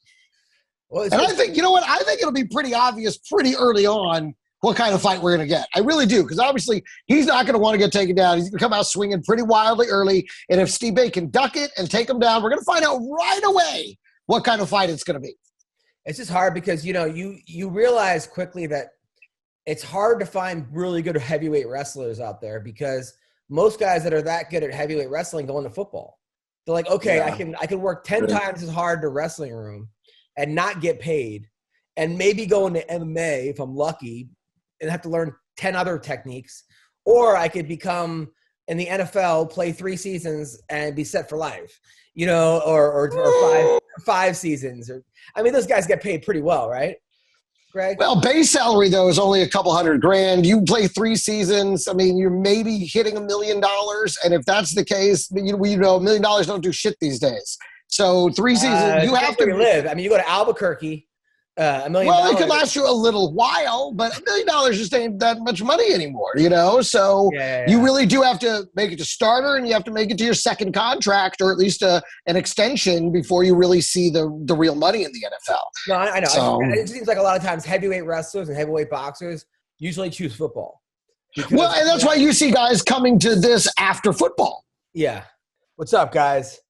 Well, and I think – you know what? I think it'll be pretty obvious pretty early on what kind of fight we're going to get. I really do, because obviously he's not going to want to get taken down. He's going to come out swinging pretty wildly early, and if Stipe can duck it and take him down, we're going to find out right away what kind of fight it's going to be. It's just hard because, you know, you realize quickly that it's hard to find really good heavyweight wrestlers out there because most guys that are that good at heavyweight wrestling go into football. They're like, okay, yeah. I can work 10 times as hard in a wrestling room and not get paid and maybe go into MMA if I'm lucky and have to learn 10 other techniques. Or I could become in the NFL, play 3 seasons and be set for life, you know, or five seasons. Or I mean, those guys get paid pretty well, right, Greg? Well, base salary, though, is only a couple $100,000. You play 3 seasons. I mean, you're maybe hitting $1 million. And if that's the case, you know, $1 million don't do shit these days. So 3 seasons, you have to live. I mean, you go to Albuquerque $1 million. Well, it could last you a little while, but $1 million just ain't that much money anymore, you know? So you really do have to make it to starter, and you have to make it to your second contract, or at least an extension before you really see the real money in the NFL. No, I know. So, it seems like a lot of times heavyweight wrestlers and heavyweight boxers usually choose football. Well, and that's why you see guys coming to this after football. Yeah. What's up, guys?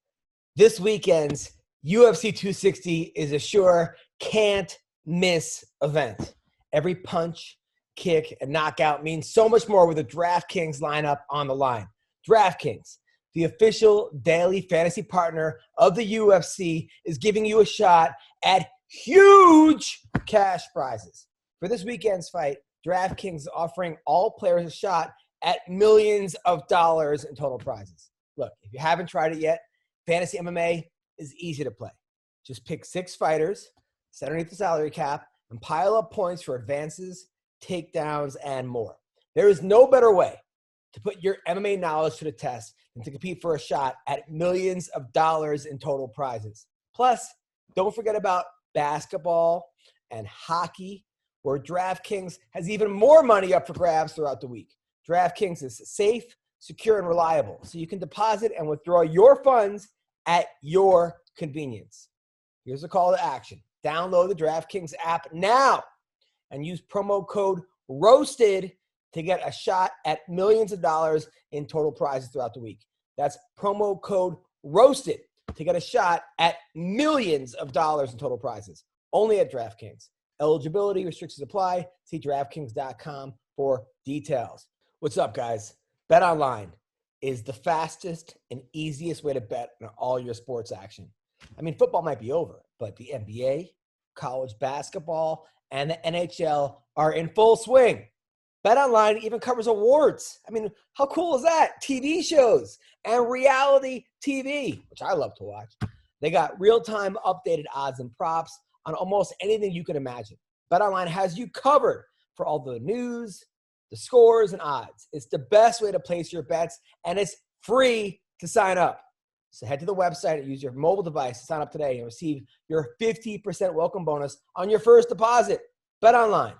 This weekend's UFC 260 is a sure can't miss event. Every punch, kick, and knockout means so much more with the DraftKings lineup on the line. DraftKings, the official daily fantasy partner of the UFC, is giving you a shot at huge cash prizes. For this weekend's fight, DraftKings is offering all players a shot at millions of dollars in total prizes. Look, if you haven't tried it yet, fantasy MMA is easy to play. Just pick 6 fighters, set underneath the salary cap, and pile up points for advances, takedowns, and more. There is no better way to put your MMA knowledge to the test than to compete for a shot at millions of dollars in total prizes. Plus, don't forget about basketball and hockey, where DraftKings has even more money up for grabs throughout the week. DraftKings is safe, secure, and reliable, so you can deposit and withdraw your funds at your convenience. Here's a call to action. Download the DraftKings app now and use promo code ROASTED to get a shot at millions of dollars in total prizes throughout the week. That's promo code ROASTED to get a shot at millions of dollars in total prizes. Only at DraftKings. Eligibility restrictions apply. See DraftKings.com for details. What's up, guys? BetOnline is the fastest and easiest way to bet on all your sports action. I mean, football might be over, but the NBA, college basketball, and the NHL are in full swing. BetOnline even covers awards. I mean, how cool is that? TV shows and reality TV, which I love to watch. They got real-time updated odds and props on almost anything you can imagine. BetOnline has you covered for all the news, the scores, and odds. It's the best way to place your bets, and it's free to sign up. So head to the website and use your mobile device to sign up today and receive your 50% welcome bonus on your first deposit. BetOnline,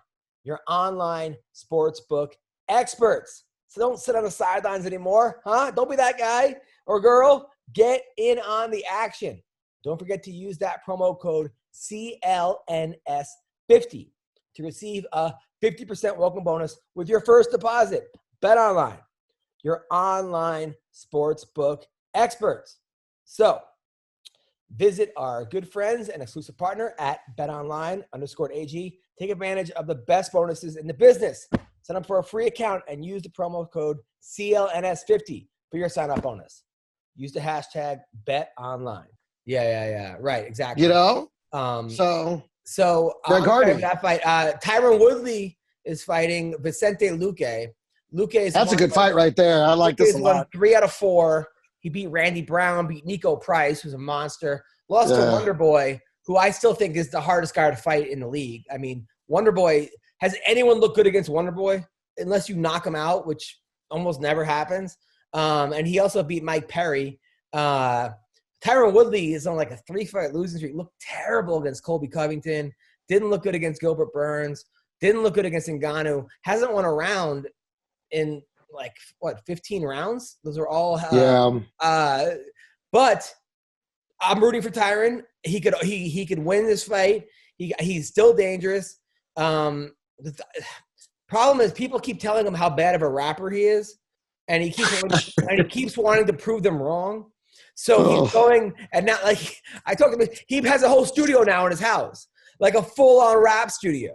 your online sportsbook experts. So don't sit on the sidelines anymore, huh? Don't be that guy or girl. Get in on the action. Don't forget to use that promo code CLNS50 to receive a 50% welcome bonus with your first deposit. BetOnline, your online sportsbook experts. So visit our good friends and exclusive partner at betonline_AG. Take advantage of the best bonuses in the business. Sign up for a free account and use the promo code CLNS50 for your sign-up bonus. Use the hashtag BetOnline. Yeah. Right, exactly. You know? So regarding that fight, Tyron Woodley is fighting Vicente Luque. That's a good fight right there. I like this a lot. 3 out of 4. He beat Randy Brown, beat Nico Price, who's a monster. Lost to Wonder Boy, who I still think is the hardest guy to fight in the league. I mean, Wonder Boy, has anyone looked good against Wonder Boy? Unless you knock him out, which almost never happens. And he also beat Mike Perry. Tyron Woodley is on like a 3-fight losing streak. Looked terrible against Colby Covington. Didn't look good against Gilbert Burns. Didn't look good against Ngannou. Hasn't won a round in 15 rounds? Those are all but I'm rooting for Tyron. He could win this fight. He's still dangerous. The problem is people keep telling him how bad of a rapper he is, and he keeps wanting to prove them wrong. So he's going, and not like I talked to him. He has a whole studio now in his house, like a full-on rap studio,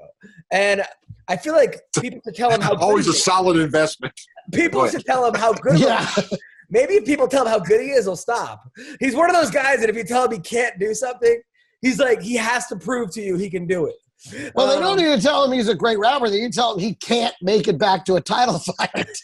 and I feel like people should tell him how always a solid investment. People should tell him how good. Maybe if people tell him how good he is, he'll stop. He's one of those guys that if you tell him he can't do something, he's like he has to prove to you he can do it. Well, they don't need to tell him he's a great rapper. They need to tell him he can't make it back to a title fight.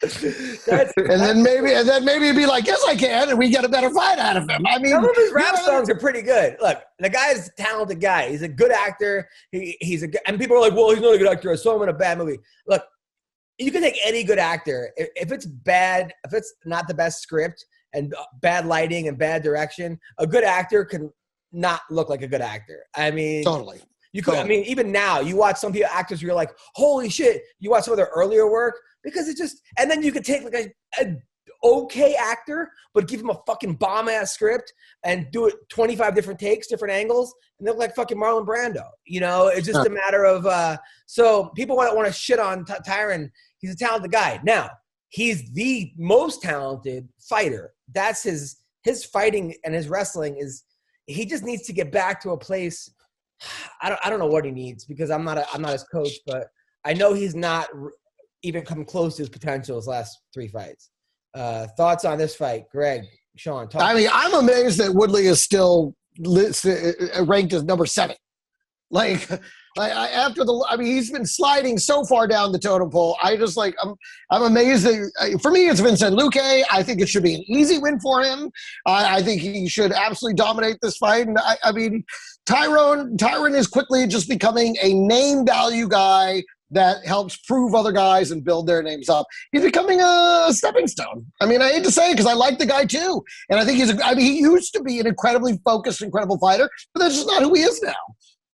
and then maybe he'd be like, "Yes, I can," and we get a better fight out of him. I mean, some of his rap songs are pretty good. Look, the guy's a talented guy. He's a good actor. And people are like, "Well, he's not a good actor. I saw him in a bad movie." Look, you can take any good actor. If it's bad, if it's not the best script and bad lighting and bad direction, a good actor can not look like a good actor. I mean, Totally. You could, I mean, even now, you watch some people, actors, you're like, holy shit. You watch some of their earlier work because it just, and then you could take like a okay actor, but give him a fucking bomb-ass script and do it 25 different takes, different angles, and they look like fucking Marlon Brando. You know, it's just a matter of, so people want to shit on Tyron. He's a talented guy. Now, he's the most talented fighter. That's his fighting and his wrestling is, he just needs to get back to a place. I don't know what he needs because I'm not his coach, but I know he's not even come close to his potential his last 3 fights. Thoughts on this fight, Greg, Sean? Talk. I mean, I'm amazed that Woodley is still ranked as number 7. Like he's been sliding so far down the totem pole. I'm amazed that for me it's Vincent Luque. I think it should be an easy win for him. I think he should absolutely dominate this fight. And I mean, Tyron is quickly just becoming a name value guy that helps prove other guys and build their names up. He's becoming a stepping stone. I mean, I hate to say it because I like the guy too. And I think he used to be an incredibly focused, incredible fighter, but that's just not who he is now.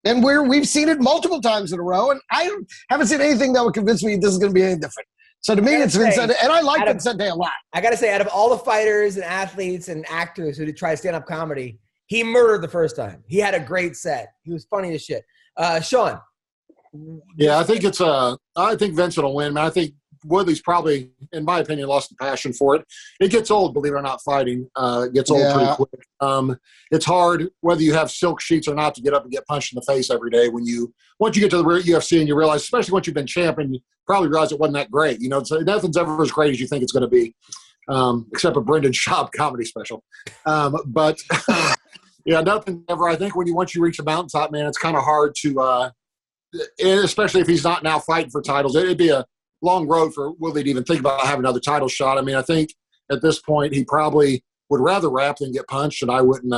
And we've seen it multiple times in a row, and I haven't seen anything that would convince me this is going to be any different. So to me, it's Vincent, and I like Vincent a lot. I got to say, out of all the fighters and athletes and actors who did try stand-up comedy, he murdered the first time. He had a great set. He was funny as shit. Sean. Yeah, I think Vincent will win, man. I think Woodley's probably, in my opinion, lost the passion for it. It gets old, believe it or not, fighting. It gets old pretty quick. It's hard, whether you have silk sheets or not, to get up and get punched in the face every day. Once you get to the UFC and you realize, especially once you've been champion, you probably realize it wasn't that great. You know, so nothing's ever as great as you think it's going to be, except a Brendan Schaub comedy special. Yeah, nothing ever. I think once you reach the mountaintop, man, it's kind of hard to especially if he's not now fighting for titles. It'd be a long road for Woodley to even think about having another title shot. I mean, I think at this point he probably would rather rap than get punched, and I wouldn't.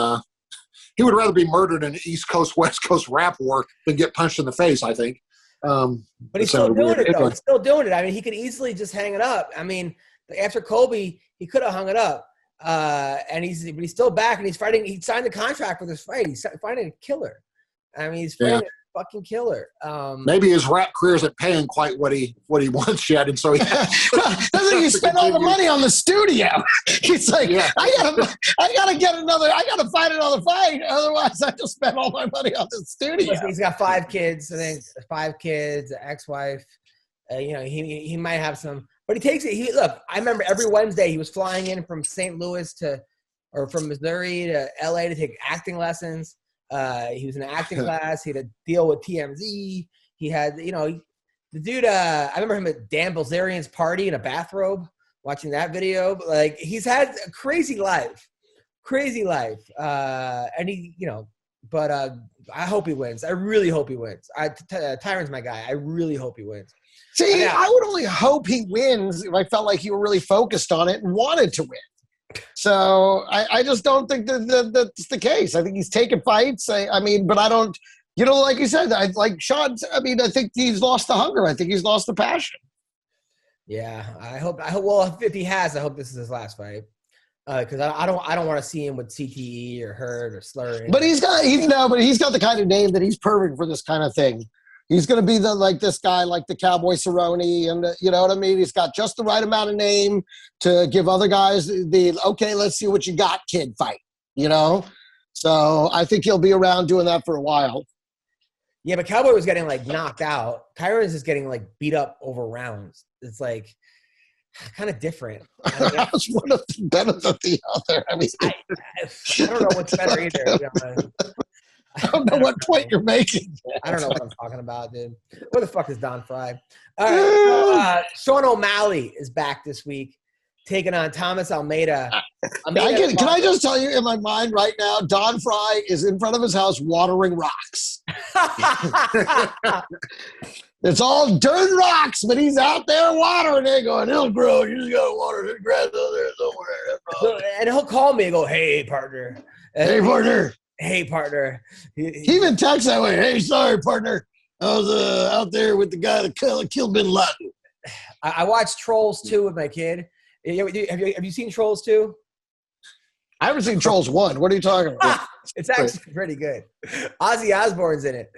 He would rather be murdered in an East Coast, West Coast rap war than get punched in the face, I think. But he's still doing it, though. He's still doing it. I mean, he could easily just hang it up. I mean, after Colby, he could have hung it up. But he's still back, and he's fighting. He signed the contract for this fight. He's fighting a killer. I mean, he's fighting a fucking killer. Maybe his rap career isn't paying quite what he wants yet, and so he spent all the money on the studio. He's like, I gotta fight another fight. Otherwise, I just spent all my money on the studio. He's got 5 kids. I think 5 kids, an ex-wife. He might have some. But he takes it. Look, I remember every Wednesday he was flying in from St. Louis from Missouri to LA to take acting lessons. He was in an acting class. He had to deal with TMZ. He had, the dude, I remember him at Dan Bilzerian's party in a bathrobe, watching that video. But, like, he's had a crazy life. And he, but I hope he wins. I really hope he wins. Tyron's my guy. I really hope he wins. See, I would only hope he wins if I felt like he were really focused on it and wanted to win. So I just don't think that's the case. I think he's taking fights. But I don't, like you said, like Sean, I think he's lost the hunger. I think he's lost the passion. Yeah, I hope. Well, if he has, I hope this is his last fight. Because I don't want to see him with CTE or hurt or slurring. But he's got the kind of name that he's perfect for this kind of thing. He's going to be this guy like the Cowboy Cerrone, and you know what I mean? He's got just the right amount of name to give other guys okay, let's see what you got, kid fight, So I think he'll be around doing that for a while. Yeah, but Cowboy was getting, knocked out. Tyron is just getting, beat up over rounds. It's, kind of different. That's one of the better than the other. I don't know what's better either. I don't know what point you're making. I don't know what I'm talking about, dude. Where the fuck is Don Frye? All right, Sean O'Malley is back this week, taking on Thomas Almeida. Can I just tell you, in my mind right now, Don Frye is in front of his house watering rocks. It's all dirt and rocks, but he's out there watering it, going, it'll grow. You just got to water the grass out there somewhere. And he'll call me and go, hey, partner. Hey, partner. Hey, partner. He even texts that way. Hey, sorry, partner. I was out there with the guy that killed Bin Laden. I watched Trolls 2 with my kid. Have you seen Trolls 2? I haven't seen Trolls 1. What are you talking about? It's actually pretty good. Ozzy Osbourne's in it.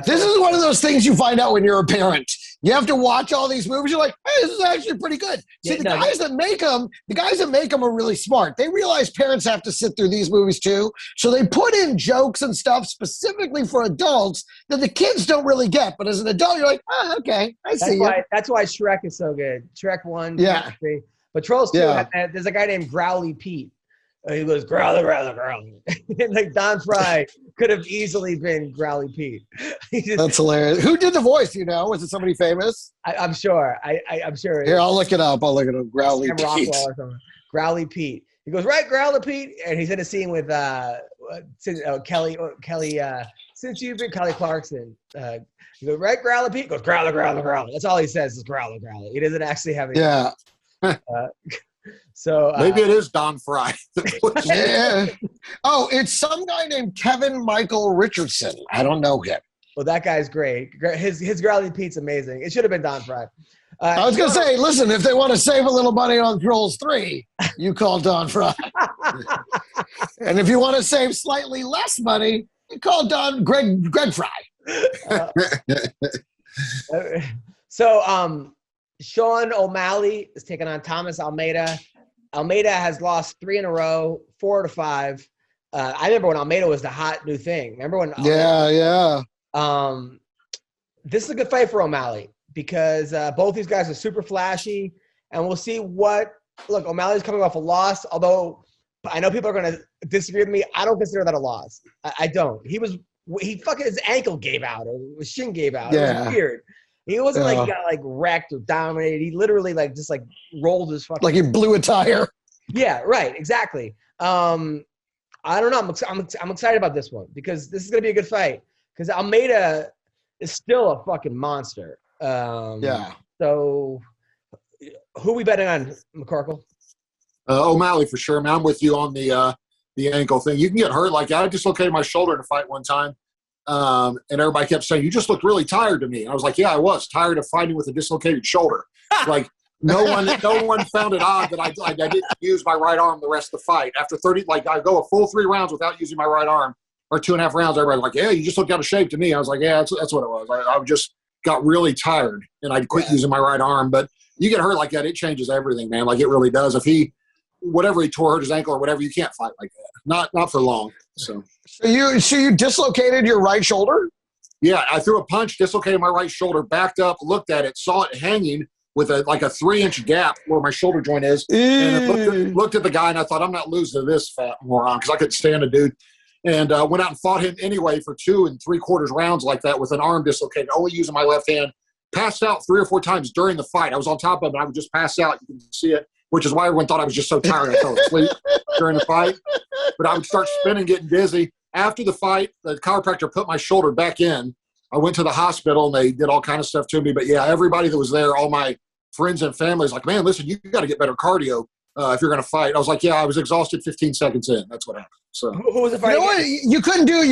This is one of those things you find out when you're a parent. You have to watch all these movies. You're like, hey, this is actually pretty good. See, the guys that make them are really smart. They realize parents have to sit through these movies too. So they put in jokes and stuff specifically for adults that the kids don't really get. But as an adult, you're like, oh, okay, I see you. That's why Shrek is so good. Shrek 1, Yeah. 2, 3. But Trolls 2, there's a guy named Growly Pete. He goes, growler, growler, growler. Like Don Frye could have easily been Growly Pete. That's hilarious. Who did the voice, you know? Was it somebody famous? I'm sure. I'm sure. Here, I'll look it up. Growly Sam Pete. Rockwell or something. Growly Pete. He goes, right, Growler Pete? And he's in a scene with Kelly, since you've been Kelly Clarkson. He goes, right, Growler Pete? He goes, growler, growler, growler. That's all he says is growler, growler. He doesn't actually have any. Yeah. So maybe it is Don Frye. Yeah. Oh, it's some guy named Kevin Michael Richardson. I don't know him. Well, that guy's great. His Growly Pete's amazing. It should have been Don Frye. I was going to say, listen, if they want to save a little money on Trolls 3, you call Don Frye. And if you want to save slightly less money, you call Greg Frye. Sean O'Malley is taking on Thomas Almeida. Almeida has lost 3 in a row, 4 out of 5. I remember when Almeida was the hot new thing. Remember when? Yeah. This is a good fight for O'Malley because both these guys are super flashy, and we'll see what. Look, O'Malley's coming off a loss, although I know people are going to disagree with me. I don't consider that a loss. I don't. He fucking his ankle gave out or his shin gave out. Yeah. It was weird. He wasn't like he got like wrecked or dominated. He literally like just like rolled his fucking. Like he blew a tire. Yeah, right. Exactly. I don't know. I'm excited about this one because this is gonna be a good fight. Because Almeida is still a fucking monster. Yeah. So, who we betting on, McCorkle? O'Malley for sure. Man, I'm with you on the ankle thing. You can get hurt. Like I dislocated my shoulder in a fight one time. And everybody kept saying, you just looked really tired to me. And I was like, yeah, I was tired of fighting with a dislocated shoulder. Like no one found it odd that I didn't use my right arm the rest of the fight. After 30, like I go a full 3 rounds without using my right arm or 2.5 rounds. Everybody's like, yeah, you just looked out of shape to me. I was like, yeah, that's what it was. I just got really tired and I quit using my right arm. But you get hurt like that, it changes everything, man. Like it really does. If whatever he hurt his ankle or whatever, you can't fight like that. Not for long. So you dislocated your right shoulder? Yeah, I threw a punch, dislocated my right shoulder, backed up, looked at it, saw it hanging with a 3-inch gap where my shoulder joint is, and looked at the guy, and I thought, I'm not losing to this fat moron because I couldn't stand a dude. And went out and fought him anyway for 2 3/4 rounds like that with an arm dislocated, only using my left hand. Passed out 3 or 4 times during the fight. I was on top of it. I would just pass out. You can see it, which is why everyone thought I was just so tired I fell asleep during the fight. But I would start spinning, getting dizzy. After the fight, the chiropractor put my shoulder back in. I went to the hospital, and they did all kind of stuff to me. But, yeah, everybody that was there, all my friends and family was like, man, listen, you got to get better cardio if you're going to fight. I was like, yeah, I was exhausted 15 seconds in. That's what happened. So who was the fight? You know what? You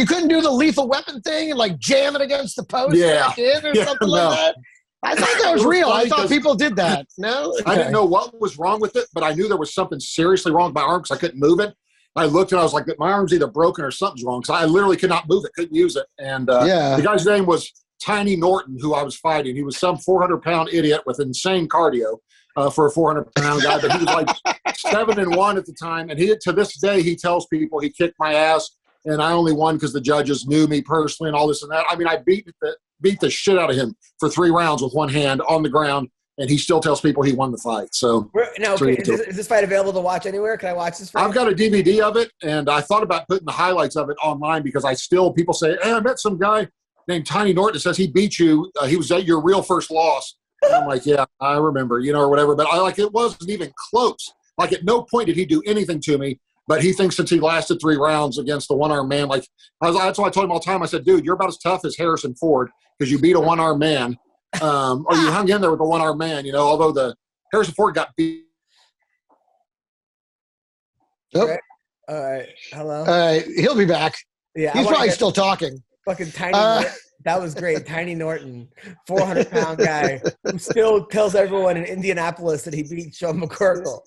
couldn't do the lethal weapon thing and, like, jam it against the post something like that? I thought that was real. I thought people did that. No? Okay. I didn't know what was wrong with it, but I knew there was something seriously wrong with my arm because I couldn't move it. I looked and I was like, my arm's either broken or something's wrong because I literally could not move it, couldn't use it. And the guy's name was Tiny Norton, who I was fighting. He was some 400-pound idiot with insane cardio for a 400-pound guy, but he was like 7-1 at the time. And to this day, he tells people he kicked my ass, and I only won because the judges knew me personally and all this and that. I mean, I beat the shit out of him for 3 rounds with one hand on the ground, and he still tells people he won the fight. So is this fight available to watch anywhere? Can I watch this fight? I've got a DVD of it, and I thought about putting the highlights of it online because people say, hey, I met some guy named Tiny Norton that says he beat you. He was at your real first loss. And I'm like, yeah, I remember, or whatever. But it wasn't even close. Like at no point did he do anything to me. But he thinks since he lasted 3 rounds against the one-armed man, that's why I told him all the time. I said, dude, you're about as tough as Harrison Ford because you beat a one-armed man. Or you hung in there with a one-armed man, although the Harrison Ford got beat. Oh. All right. Hello. He'll be back. Yeah, he's probably still talking. Fucking Tiny That was great. Tiny Norton, 400-pound guy who still tells everyone in Indianapolis that he beat Sean McCorkle.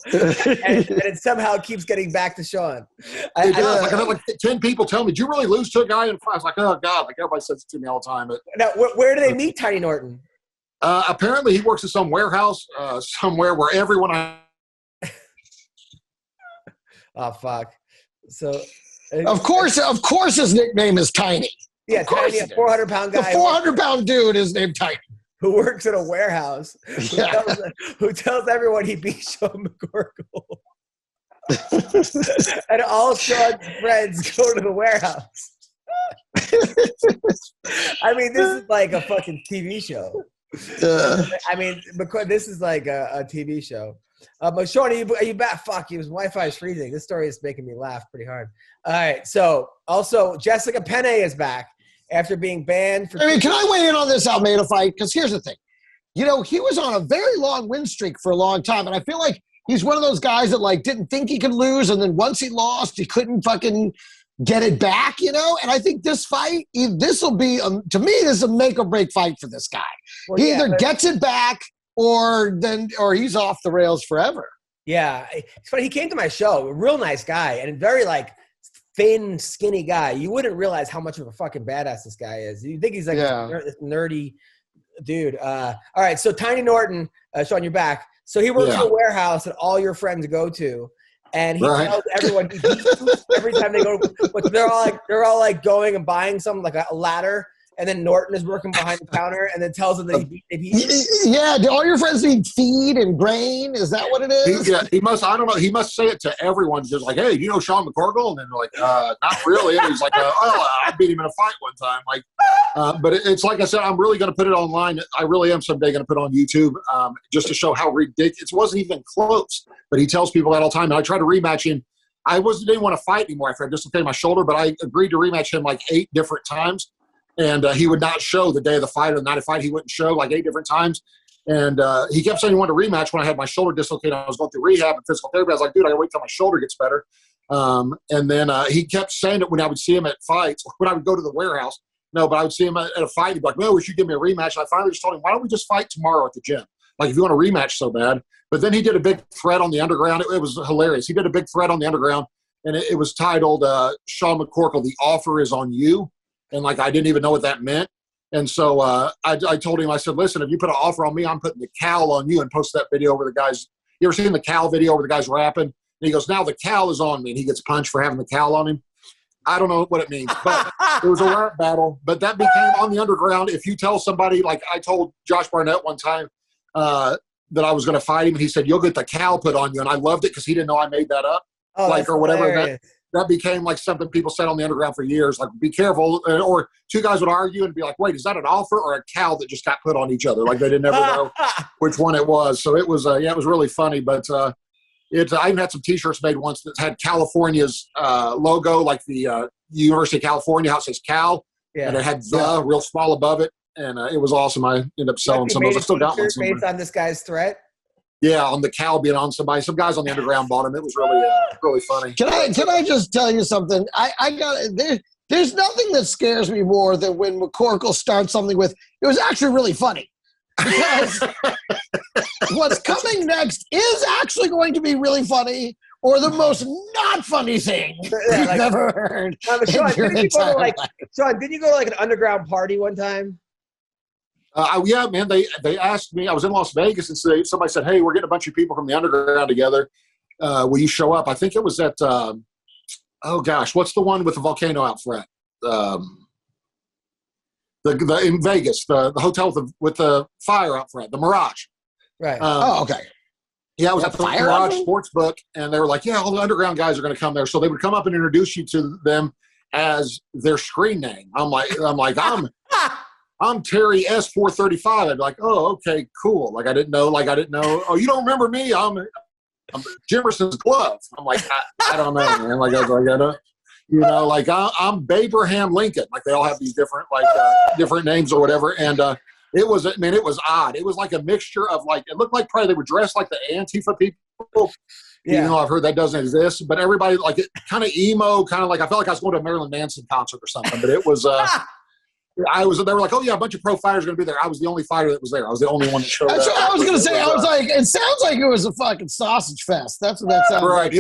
and it somehow keeps getting back to Sean. It does. Like, I had like 10 people tell me, did you really lose to a guy? And I was like, oh, God. Like, everybody says it to me all the time. But, now, where do they meet Tiny Norton? apparently, he works at some warehouse somewhere where everyone Oh, fuck. So, Of course, his nickname is Tiny. yeah, Tiny, a 400-pound The guy 400-pound dude is named Tiny. who works at a warehouse Yeah. who tells everyone he beat Sean McCorkle. And all Sean's friends go to the warehouse. I mean, this is like a fucking TV show. I mean, because this is like a TV show. But Sean, are you back? Fuck, his Wi-Fi is freezing. This story is making me laugh pretty hard. All right, so also Jessica Penne is back after being banned for. I mean, can I weigh in on this Almeida fight? Because here's the thing. You know, he was on a very long win streak for a long time, and I feel like he's one of those guys that like didn't think he could lose, and then once he lost, he couldn't fucking get it back, you know? And I think this fight, this will be, to me, this is a make or break fight for this guy. Well, he either gets it back or he's off the rails forever. Yeah, it's funny. He came to my show, a real nice guy, and very like thin, skinny guy. You wouldn't realize how much of a fucking badass this guy is. You think he's like this nerdy dude. All right, so Tiny Norton, Sean, you're back. So he works at a warehouse that all your friends go to, and he tells everyone he beats every time they go. But they're all like going and buying something like a ladder. And then Norton is working behind the counter and then tells them that he beat. Yeah, do all your friends need feed and grain? Is that what it is? he must, I don't know, he must say it to everyone, just like, hey, do you know Sean McCorkle? And then they're like, not really. And he's like, I beat him in a fight one time. Like, but it's like I said, I'm really going to put it online. I really am someday going to put it on YouTube just to show how ridiculous. It wasn't even close, but he tells people that all the time. And I tried to rematch him. I didn't want to fight anymore after I dislocated my shoulder, but I agreed to rematch him like 8 different times. And he would not show the day of the fight or the night of the fight. He wouldn't show like 8 different times. And he kept saying he wanted to rematch when I had my shoulder dislocated. I was going through rehab and physical therapy. I was like, dude, I got to wait till my shoulder gets better. And then he kept saying it when I would see him at fights, when I would go to the warehouse. No, but I would see him at a fight. He'd be like, well, we should give me a rematch. And I finally just told him, why don't we just fight tomorrow at the gym? Like, if you want a rematch so bad. But then he did a big thread on the underground. It was hilarious. He did a big thread on the underground, and it was titled, Sean McCorkle, The Offer Is on You. And, like, I didn't even know what that meant. And so I told him, I said, listen, if you put an offer on me, I'm putting the cowl on you, and post that video over the guys. You ever seen the cowl video where the guy's rapping? And he goes, now the cowl is on me. And he gets punched for having the cowl on him. I don't know what it means, but it was a rap battle. But that became on the underground. If you tell somebody, like I told Josh Barnett one time that I was going to fight him, and he said, you'll get the cowl put on you. And I loved it because he didn't know I made that up. Oh, like, or whatever. Hilarious. That became like something people said on the underground for years, like, be careful. Or 2 guys would argue and be like, wait, is that an offer or a cowl that just got put on each other? Like, they didn't ever know which one it was. So it was, it was really funny. But I even had some T-shirts made once that had California's logo, like the University of California, how it says Cal. Yeah. And it had the real small above it. And it was awesome. I ended up selling some of those. I still got one somewhere. Based on this guy's threat? Yeah, on the cowl being on somebody. Some guys on the underground bought him. It was really, really funny. Can I just tell you something? There's nothing that scares me more than when McCorkle starts something with, it was actually really funny. Because what's coming next is actually going to be really funny, or the most not funny thing you've ever heard. Sean, didn't you go to like an underground party one time? Yeah, man, they asked me. I was in Las Vegas, and somebody said, hey, we're getting a bunch of people from the underground together. Will you show up? I think it was at, what's the one with the volcano out front? In Vegas, the hotel with the fire out front, the Mirage. Right. Okay. Yeah, it was at the Mirage Sportsbook, and they were like, yeah, all the underground guys are going to come there. So they would come up and introduce you to them as their screen name. I'm Terry S435. I'd be like, oh, okay, cool. I didn't know. Oh, you don't remember me? I'm Jimerson's glove. I'm like, I don't know, man. I'm Babraham Lincoln. Like, they all have these different different names or whatever. And it was odd. It was like a mixture of it looked like probably they were dressed like the Antifa people. Yeah. Even though I've heard that doesn't exist, but everybody it kind of emo, kind of like I felt like I was going to a Marilyn Manson concert or something. But it was. They were like, oh yeah, a bunch of pro fighters are going to be there. I was the only fighter that was there. I was the only one that showed That's up. what I was going to say. I was like, it sounds like it was a fucking sausage fest. That's what that sounds like. Right.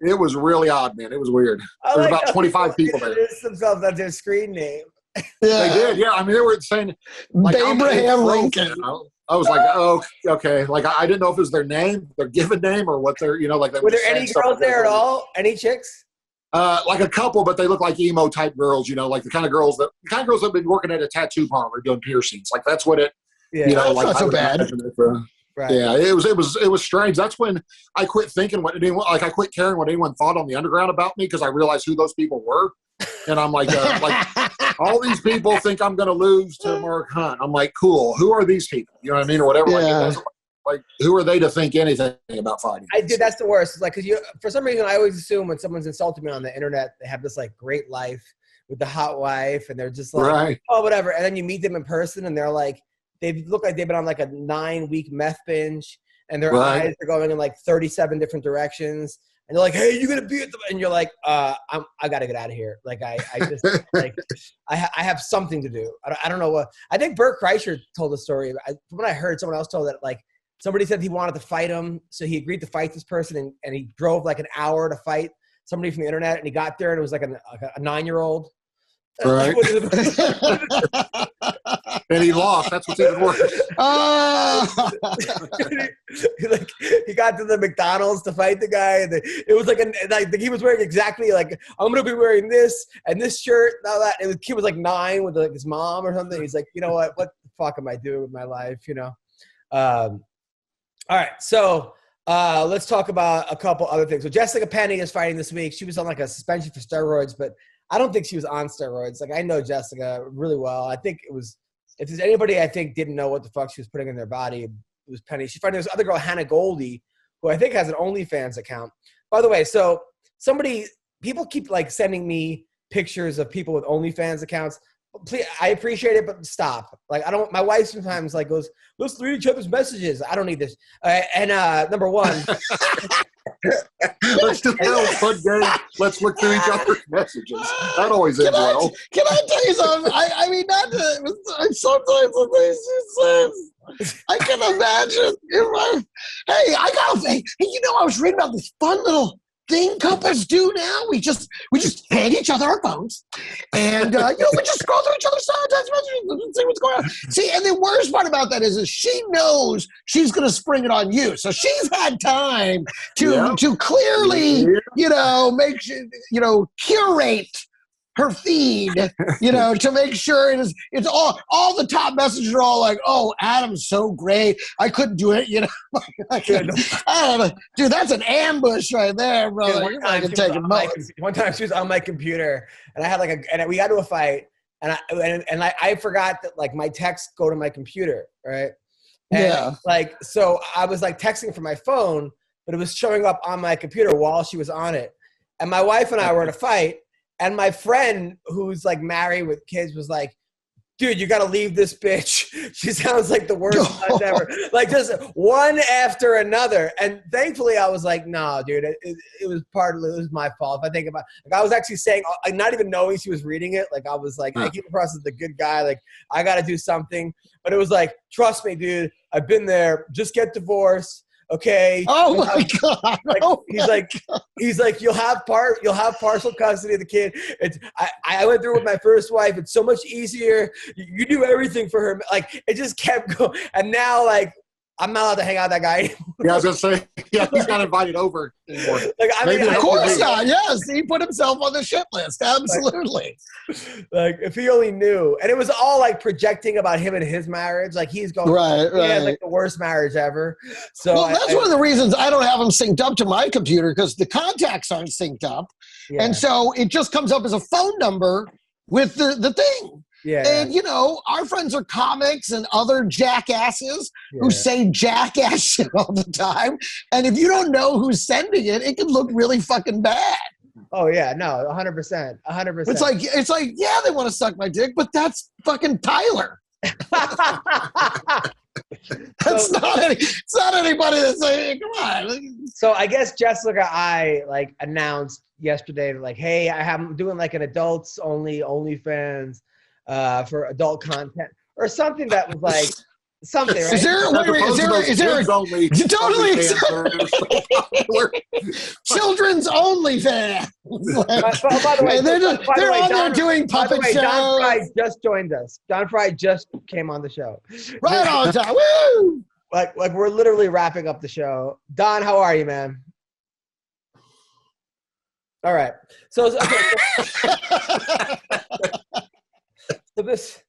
It was really odd, man. It was weird. There was about 25 people there. Themselves as their screen name. Yeah. They did, yeah. I mean, they were saying like, Abraham Lincoln. I was like, oh, okay. Like, I didn't know if it was their name, their given name, or what their, like. Were there any girls there at all? Any chicks? Like a couple, but they look like emo type girls, like the kind of girls that have been working at a tattoo parlor doing piercings. Like that's what it, that's like not so bad. Right. Yeah, it was strange. That's when I quit thinking I quit caring what anyone thought on the underground about me because I realized who those people were, and I'm like all these people think I'm going to lose to Mark Hunt. I'm like, cool. Who are these people? You know what I mean, or whatever. Yeah. Like who are they to think anything about fighting? That's the worst. It's like, because for some reason, I always assume when someone's insulted me on the internet, they have this like great life with the hot wife, and they're just like, right. Oh, whatever. And then you meet them in person, and they're like, they look like they've been on like a 9-week meth binge, and their eyes are going in like 37 different directions. And they're like, "Hey, you gonna be at the?" And you're like, I gotta get out of here. Like, I just like, I have something to do. I don't know what. I think Bert Kreischer told a story. From what I heard, someone else told that like somebody said he wanted to fight him, so he agreed to fight this person, and he drove like an hour to fight somebody from the internet, and he got there, and it was like a 9-year-old. Right. And he lost. That's what's even worse. He got to the McDonald's to fight the guy, and it was like he was wearing exactly like, I'm gonna be wearing this and this shirt and all that. And the kid was like 9 with like his mom or something. He's like, you know what the fuck am I doing with my life? All right, so let's talk about a couple other things. So Jessica Penny is fighting this week. She was on like a suspension for steroids, but I don't think she was on steroids. Like, I know Jessica really well. I think it was, if there's anybody I think didn't know what the fuck she was putting in their body, it was Penny. She's fighting this other girl, Hannah Goldie, who I think has an OnlyFans account. By the way, so people keep like sending me pictures of people with OnlyFans accounts. Please, I appreciate it, but stop. Like, I don't. My wife sometimes like goes, "Let's read each other's messages." I don't need this. Number one, let's just have a fun game. Let's look through each other's messages. That always ends well. Can I tell you something? I mean, not to. Sometimes the things she says, I can imagine if hey, I was reading about this fun little thing couples do now. We just hand each other our phones, and we just scroll through each other's text messages and see what's going on. See, and the worst part about that is she knows she's going to spring it on you, so she's had time to clearly, make sure, curate her feed, to make sure it's all the top messages are all like, "Oh, Adam's so great. I couldn't do it." I don't know. Dude, that's an ambush right there, brother. One time she was on my computer, and I had and we got to a fight, and I forgot that like my texts go to my computer, right? And, so I was like texting from my phone, but it was showing up on my computer while she was on it, and my wife and I were in a fight. And my friend who's like married with kids was like, "Dude, you got to leave this bitch. She sounds like the worst one ever." Like just one after another. And thankfully I was like, "No, dude, it was my fault." If I think about I was actually saying, like, not even knowing she was reading it. Like I was like, I came across as the good guy. Like I got to do something. But it was like, "Trust me, dude, I've been there. Just get divorced. Okay." Oh my God! He's like, you'll have partial custody of the kid. I went through with my first wife. It's so much easier. You do everything for her. Like it just kept going. And now like I'm not allowed to hang out with that guy anymore. Yeah, I was gonna say, he's not invited over anymore. Like of course not. Yes, he put himself on the shit list. Absolutely. Like if he only knew. And it was all like projecting about him and his marriage. Like he's going, right. He had like the worst marriage ever. So that's one of the reasons I don't have him synced up to my computer, because the contacts aren't synced up, and so it just comes up as a phone number with the thing. Yeah. And, our friends are comics and other jackasses who say jackass shit all the time. And if you don't know who's sending it, it can look really fucking bad. Oh, yeah. No, 100%. 100%. It's like, yeah, they want to suck my dick, but that's fucking Tyler. It's not anybody that's saying, come on. So I guess Jessica, I announced yesterday, like, hey, I'm doing like an adults only OnlyFans. for adult content or something that was like something, right? Is there only totally popular. children's only fan? By the way, they're on there doing puppet shows. Don Frye just joined us. Don Frye just came on the show. Right on time. Woo! Like we're literally wrapping up the show. Don, how are you, man? All right. So this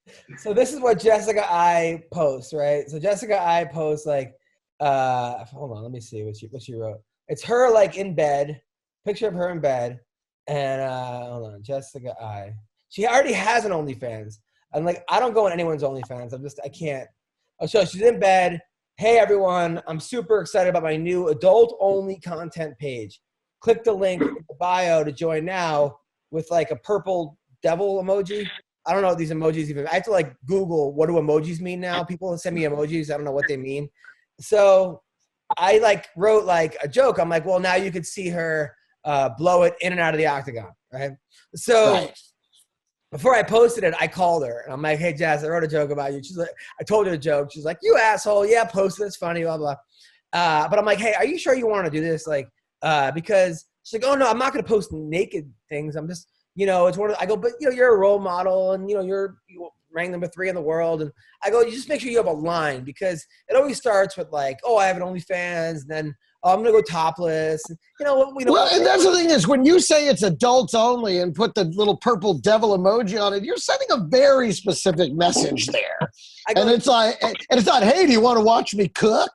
is what Jessica I posts, right? So Jessica I posts like, hold on, let me see what she wrote. It's her like in bed, picture of her in bed, and hold on, Jessica I. She already has an OnlyFans. I'm like, I don't go on anyone's OnlyFans. I can't. Oh, so she's in bed. Hey everyone, I'm super excited about my new adult-only content page. Click the link in the bio to join now with like a purple devil emoji. I don't know what these emojis even. I have to like Google what do emojis mean now. People send me emojis. I don't know what they mean. So I like wrote like a joke. I'm like, well, now you could see her blow it in and out of the octagon, right? So before I posted it, I called her and I'm like, hey Jazz, I wrote a joke about you. She's like, I told her a joke. She's like, you asshole. Yeah, post it. It's funny, blah blah. But I'm like, hey, are you sure you want to do this? Like, because she's like, oh no, I'm not gonna post naked things. I'm just. It's one of I go, but you're a role model and you're ranked number 3 in the world. And I go, you just make sure you have a line because it always starts with like, oh, I have an OnlyFans, and then I'm gonna go topless. And, well, and that's the thing is when you say it's adults only and put the little purple devil emoji on it, you're sending a very specific message there. And it's not, hey, do you want to watch me cook?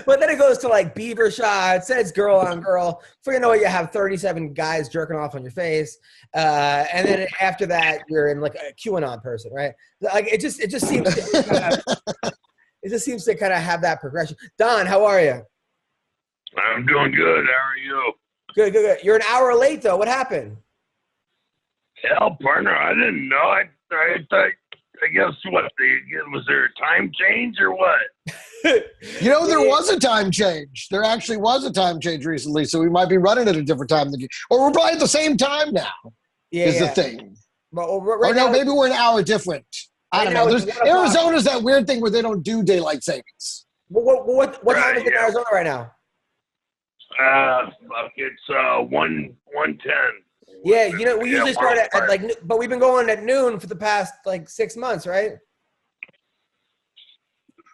But then it goes to like beaver shots, says girl on girl. Before you know it, you have 37 guys jerking off on your face. And then after that, you're in like a QAnon person, right? Like it just seems to kind of have that progression. Don, how are you? I'm doing good. How are you? Good. You're an hour late though. What happened? Hell, partner, I didn't know. I thought. I guess was there a time change or what? There was a time change. There actually was a time change recently, so we might be running at a different time than you. Or we're probably at the same time now. The thing. Maybe we're an hour different. I don't know. Arizona's that weird thing where they don't do daylight savings. What time is it in Arizona right now? It's 1:10. Yeah, we usually start at like, but we've been going at noon for the past like 6 months, right?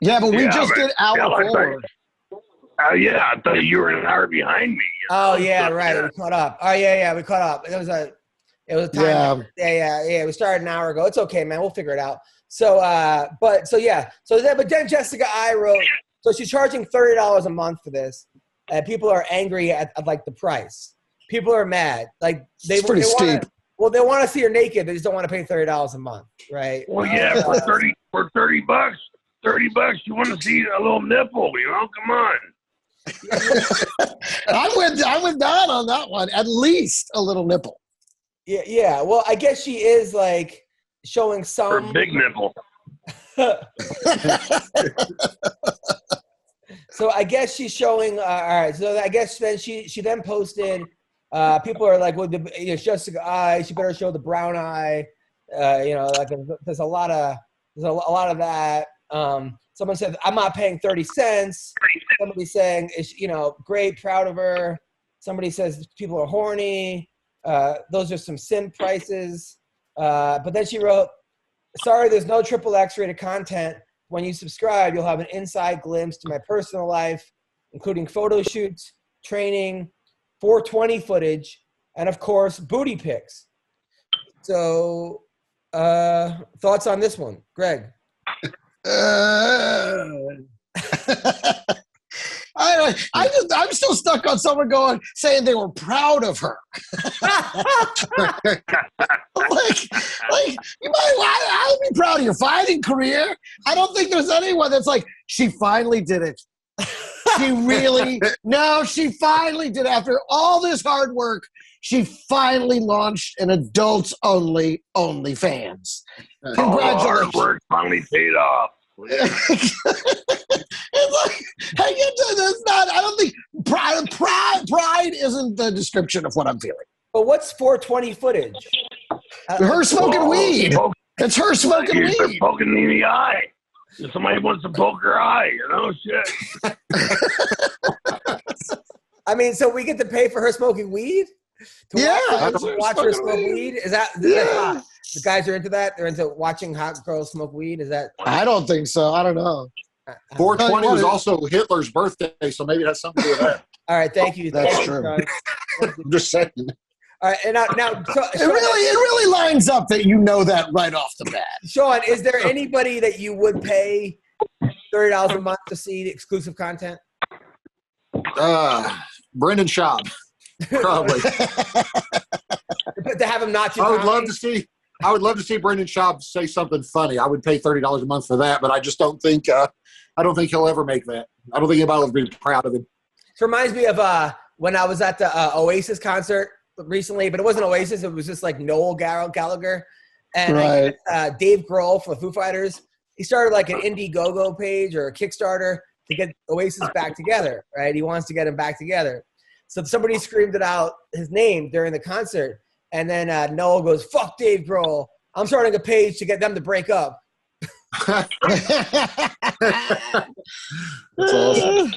Yeah, but we just did hour 4. I thought you were an hour behind me. Oh yeah, right. We caught up. Oh yeah, we caught up. It was a time. Yeah. We started an hour ago. It's okay, man. We'll figure it out. But then Jessica I wrote. So she's charging $30 a month for this, and people are angry at like the price. People are mad. Like they want to see her naked. They just don't want to pay $30 a month, right? Well, yeah, for $30 $30. You want to see a little nipple? Come on. I'm with Don on that one. At least a little nipple. Yeah. Well, I guess she is like showing some. Her big nipple. So I guess she's showing. All right. So I guess then she then posted. People are like, well, it's just an eye. She better show the brown eye. Like there's a lot of that. Someone said, I'm not paying 30 cents. Somebody saying, great, proud of her. Somebody says people are horny. Those are some simp prices. But then she wrote, sorry, there's no XXX rated content. When you subscribe, you'll have an inside glimpse to my personal life, including photo shoots, training, 420 footage, and of course, booty pics. So, thoughts on this one, Greg? I'm still stuck on someone saying they were proud of her. I'll be proud of your fighting career. I don't think there's anyone that's like, she finally did it. She finally did. After all this hard work, she finally launched an adults-only OnlyFans. Congratulations. Hard work finally paid off. It's like, I don't think pride isn't the description of what I'm feeling. But what's 420 footage? Her smoking weed. It's her smoking You're weed. poking me in the eye. Somebody wants to poke her eye, shit. I mean, so we get to pay for her smoking weed? To watch her smoke weed? Is that hot? The guys are into that? They're into watching hot girls smoke weed? Is that? I don't think so. I don't know. 420 was also Hitler's birthday, so maybe it has something to do with that. All right, thank you. That's Thank true. You, I'm just saying. all right, and now It really lines up that you know that right off the bat. Sean, is there anybody that you would pay $30 a month to see the exclusive content? Brendan Schaub, probably. To have him not. I would love to see Brendan Schaub say something funny. I would pay $30 a month for that, but I just don't think he'll ever make that. I don't think anybody will be proud of him. It reminds me of when I was at the Oasis concert recently, but it wasn't Oasis. It was just like Noel Gallagher. And Right. Dave Grohl for Foo Fighters, he started like an Indiegogo page or a Kickstarter to get Oasis back together, right? He wants to get them back together. So somebody screamed it out, his name, during the concert. And then Noel goes, "Fuck Dave Grohl. I'm starting a page to get them to break up." That's awesome.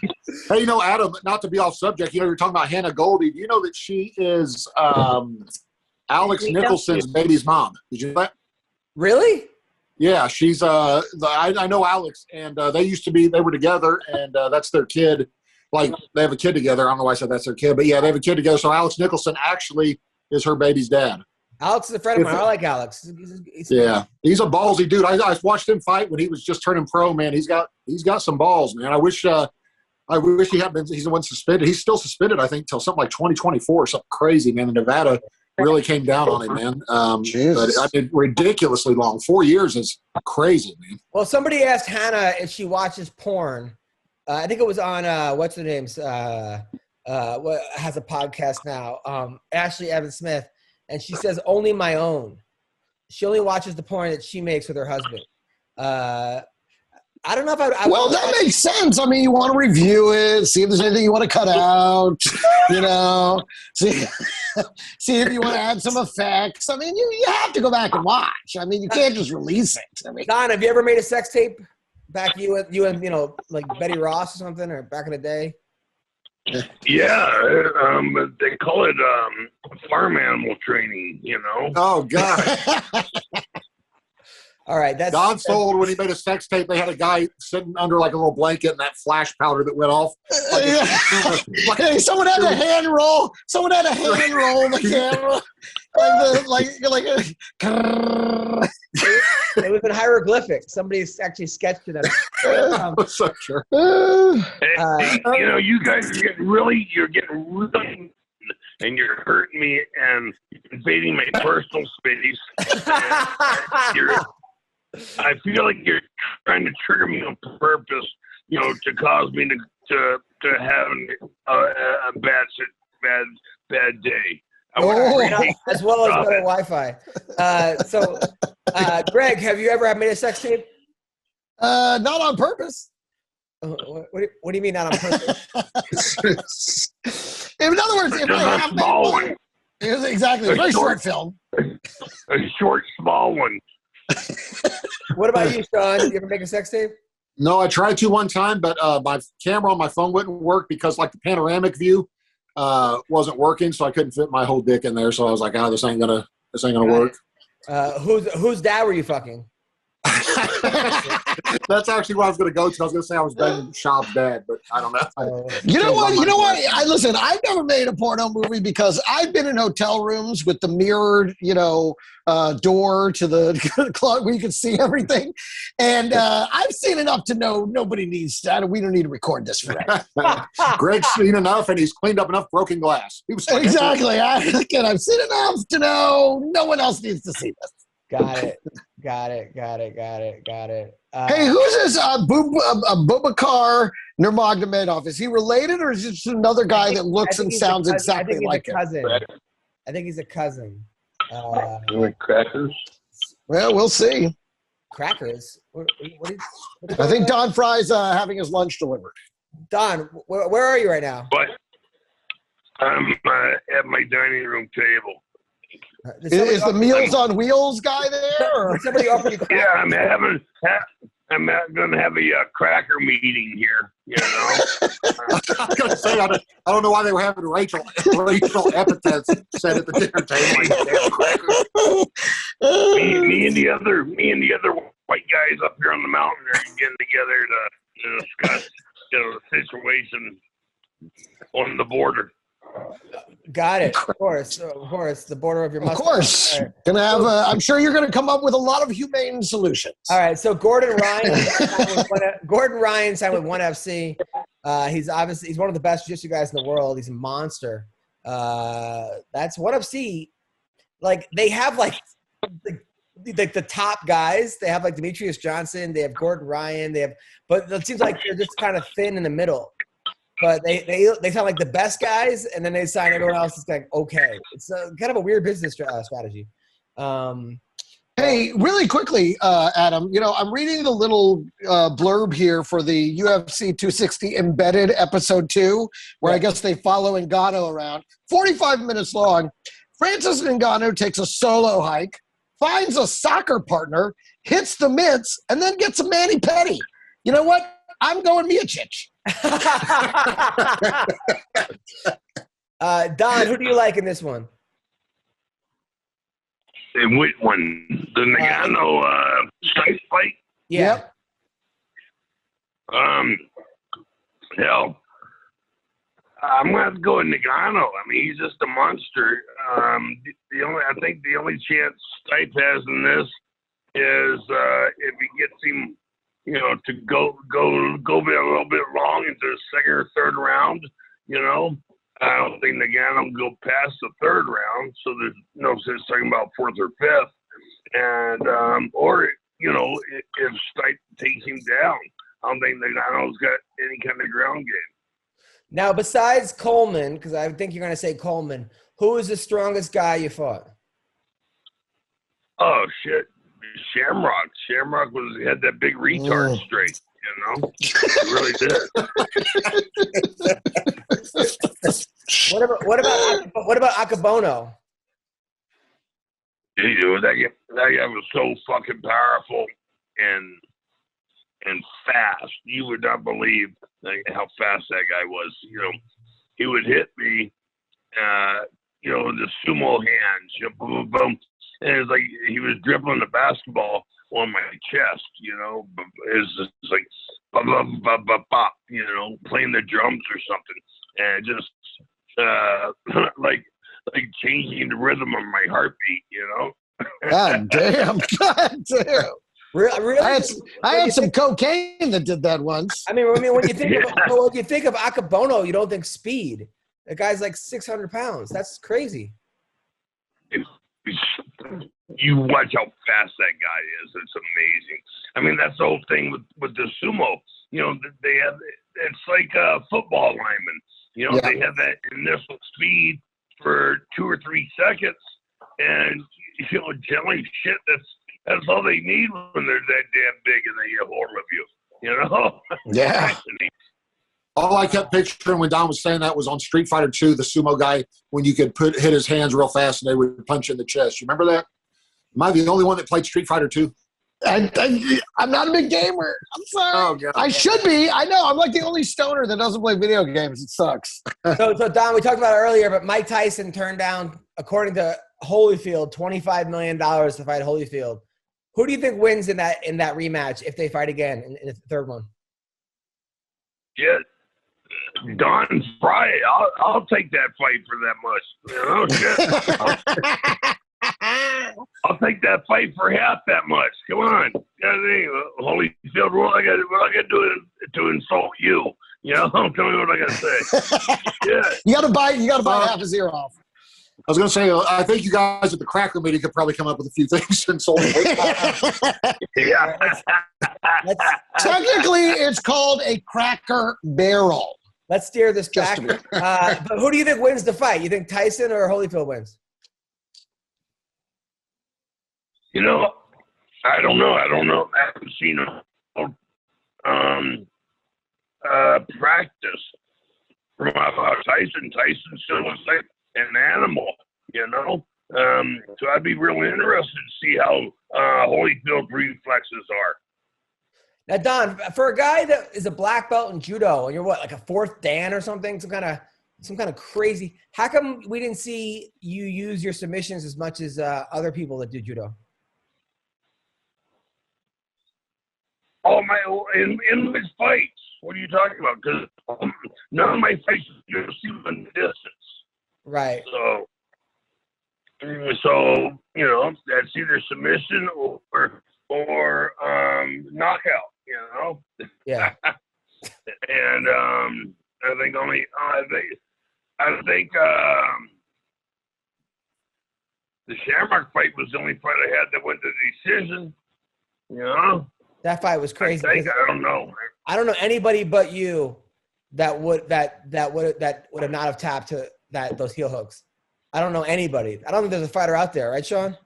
Hey, Adam, not to be off subject, you're talking about Hannah Goldie. Do you know that she is Alex Nicholson's baby's mom? Did you know that? Really? Yeah, she's I know Alex, and they were together, and that's their kid. Like, they have a kid together. I don't know why I said that's their kid, but yeah, they have a kid together. So Alex Nicholson actually is her baby's dad. Alex is a friend of mine. I like Alex. He's a ballsy dude. I watched him fight when he was just turning pro, man. He's got some balls, man. I wish he had been. He's the one suspended. He's still suspended, I think, till something like 2024 or something crazy, man. Nevada really came down on him, man. But I mean, ridiculously long. 4 years is crazy, man. Well, somebody asked Hannah if she watches porn. I think it was on what's her name's what has a podcast now, Ashley Evans Smith, and she says only my own. She only watches the porn that she makes with her husband. I don't know if I well, that makes sense. I mean, you want to review it, see if there's anything you want to cut out, see if you want to add some effects. I mean, you have to go back and watch. I mean, you can't just release it. I mean, Don, have you ever made a sex tape? Back you and like Betty Ross or something, or back in the day? Yeah, they call it farm animal training, Oh, God. All right, that's Don sold when he made a sex tape. They had a guy sitting under like a little blanket and that flash powder that went off. Hey, someone had a hand roll. Someone had a hand roll the camera. It was in hieroglyphics. Somebody's actually sketched it. That's so true. You guys are getting really, and you're hurting me and invading my personal space. I feel like you're trying to trigger me on purpose, to cause me to have a bad day. As well as better Wi-Fi. Greg, have you ever made a sex tape? Not on purpose. What do you mean not on purpose? In other words, if I have small one. Exactly, a very short film. A short, small one. What about you, Sean? You ever make a sex tape? No, I tried to one time, but my camera on my phone wouldn't work because like the panoramic view wasn't working, so I couldn't fit my whole dick in there. So I was like, this ain't gonna work. Whose dad were you fucking? That's actually what I was going to go to. I was going to say I was banging Schaub's dad, but I don't know. You know what? Listen, I've never made a porno movie because I've been in hotel rooms with the mirrored, door to the club where you can see everything. And I've seen enough to know nobody needs that. We don't need to record this for that. Greg's seen enough and he's cleaned up enough broken glass. He was like, exactly. I've seen enough to know no one else needs to see this. Got it. Hey, who's this Bubakar Nurmagomedov? Is he related, or is it just another guy that looks and sounds exactly like him? I think he's a cousin. Crackers? Well, we'll see. Crackers? I think Don Frye's having his lunch delivered. Don, where are you right now? But I'm at my dining room table. Is the Meals on Wheels guy there? Or? Did somebody offer you crack? Yeah, I'm going to have a cracker meeting here. You know, I was going to say, I don't know why they were having racial epithets said at the dinner table. me and the other white guys up here on the mountain are getting together to discuss the situation on the border. Got it. Of course, the border of your Of mustache. course. All right. Gonna have. I'm sure you're gonna come up with a lot of humane solutions. All right, so Gordon Ryan signed with ONE FC. He's one of the best jiu-jitsu guys in the world. He's a monster. That's ONE FC. Like they have the top guys. They have like Demetrius Johnson. They have Gordon Ryan. But it seems like they're just kind of thin in the middle. But they sound like the best guys, and then they sign everyone else. It's like okay, it's kind of a weird business strategy. Hey, really quickly, Adam. You know, I'm reading the little blurb here for the UFC 260 Embedded Episode 2, where I guess they follow Ngannou around. 45 minutes long. Francis Ngannou takes a solo hike, finds a soccer partner, hits the mitts, and then gets a mani-pedi. You know what? I'm going Miocic. Don, who do you like in this one? And which one? The Nagano strike fight? Yeah. Hell, I'm gonna have to go with Nagano. I mean, he's just a monster. I think the only chance Stipe has in this is if he gets him, you know, to go a little bit long into the second or third round. You know, I don't think Nagano will go past the third round, so there's no sense talking about fourth or fifth. And or you know, if Stipe takes him down, I don't think Nagano's got any kind of ground game. Now, besides Coleman, because I think you're going to say Coleman, who is the strongest guy you fought? Oh shit, Shamrock. Shamrock had that big retard straight. You know, he really did. What about Akabono? Dude, that guy was so fucking powerful and fast. You would not believe how fast that guy was. You know, he would hit me, you know, the sumo hands, you know, boom, boom, boom. And it's like he was dribbling the basketball on my chest, you know. It's just like, bop, bop, bop, bop, bop, you know, playing the drums or something. And just like changing the rhythm of my heartbeat, you know. God damn. God damn. Really? I had some cocaine that did that once. I mean, when you think of Akabono, you don't think speed. The guy's like 600 pounds. That's crazy. You watch how fast that guy is. It's amazing. I mean, that's the whole thing with the sumo. You know, they have, it's like football linemen. You know, they have that initial speed for 2 or 3 seconds, and you know, generally shit. That's all they need when they're that damn big and they get hold of you. You know? Yeah. All I kept picturing when Don was saying that was on Street Fighter 2, the sumo guy, when you could hit his hands real fast and they would punch you in the chest. You remember that? Am I the only one that played Street Fighter 2? I'm not a big gamer. I'm sorry. Oh, God. I should be. I know. I'm like the only stoner that doesn't play video games. It sucks. So Don, we talked about it earlier, but Mike Tyson turned down, according to Holyfield, $25 million to fight Holyfield. Who do you think wins in that rematch if they fight again in the third one? Yeah, Don Frye. I'll take that fight for that much. You know, shit. I'll take that fight for half that much. Come on, Holyfield. What I got to do to insult you? You know, tell me what I got to say. Yeah, you got to buy half his ear off. I was going to say, I think you guys at the Cracker meeting could probably come up with a few things and solve it. Yeah. Technically, it's called a Cracker Barrel. Let's steer this back. But who do you think wins the fight? You think Tyson or Holyfield wins? You know, I don't know. I haven't seen practice from Tyson. Tyson still looks like an animal, you know. So I'd be really interested to see how Holyfield's reflexes are. Now, Don, for a guy that is a black belt in judo, and you're what, like a fourth Dan or something, some kind of crazy. How come we didn't see you use your submissions as much as other people that do judo? Oh my! In my fights, what are you talking about? Because none of my fights you see from the distance. Right. So you know, that's either submission or knockout. You know. Yeah. And I think the Shamrock fight was the only fight I had that went to decision. You know. That fight was crazy. I don't know. I don't know anybody but you that would have not have tapped to those heel hooks. I don't know anybody. I don't think there's a fighter out there, right, Sean?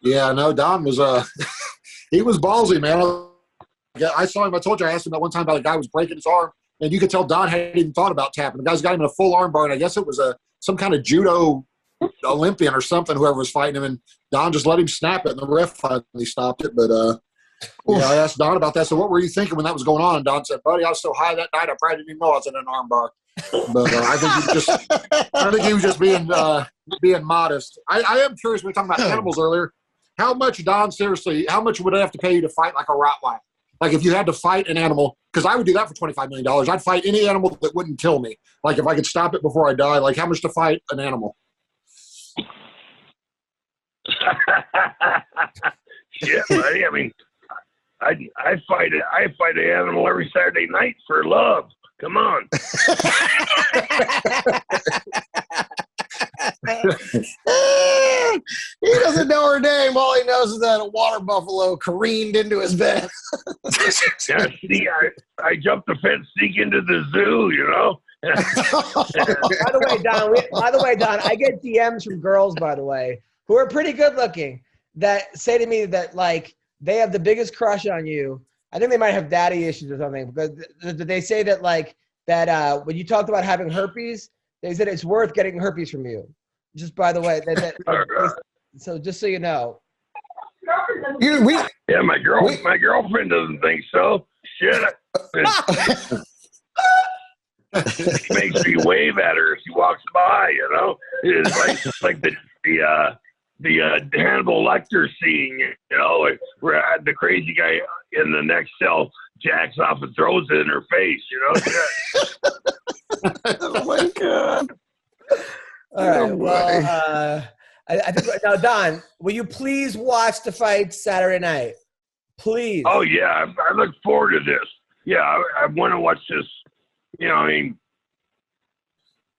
Yeah, no, Don was he was ballsy, man. I saw him. I told you I asked him that one time about a guy who was breaking his arm, and you could tell Don hadn't even thought about tapping. The guy's got him in a full arm bar, and I guess it was some kind of judo Olympian or something, whoever was fighting him, and Don just let him snap it, and the ref finally stopped it. But yeah, I asked Don about that. So what were you thinking when that was going on? And Don said, buddy, I was so high that night, I probably didn't even know I was in an arm bar. But I think he was just being modest. I am curious, we were talking about animals earlier. How much, Don, seriously, how much would it have to pay you to fight like a Rottweiler? Like if you had to fight an animal, because I would do that for $25 million. I'd fight any animal that wouldn't kill me. Like if I could stop it before I die, like how much to fight an animal? Shit, buddy. I mean, I fight an animal every Saturday night for love. Come on. He doesn't know her name. All he knows is that a water buffalo careened into his bed. Yeah, see, I jumped the fence, sneak into the zoo, you know. By the way, Don, I get DMs from girls, by the way, who are pretty good looking that say to me that like they have the biggest crush on you. I think they might have daddy issues or something because they say that like that when you talked about having herpes, they said it's worth getting herpes from you. Just by the way, so just so you know. Yeah, my girlfriend doesn't think so. Shit. She makes me wave at her as she walks by, you know. It's like the Hannibal Lecter scene, you know, where the crazy guy in the next cell jacks off and throws it in her face, you know. Oh my God. All right. Well, I think now, Don, will you please watch the fight Saturday night? Please. Oh yeah, I look forward to this. Yeah, I want to watch this. You know, I mean,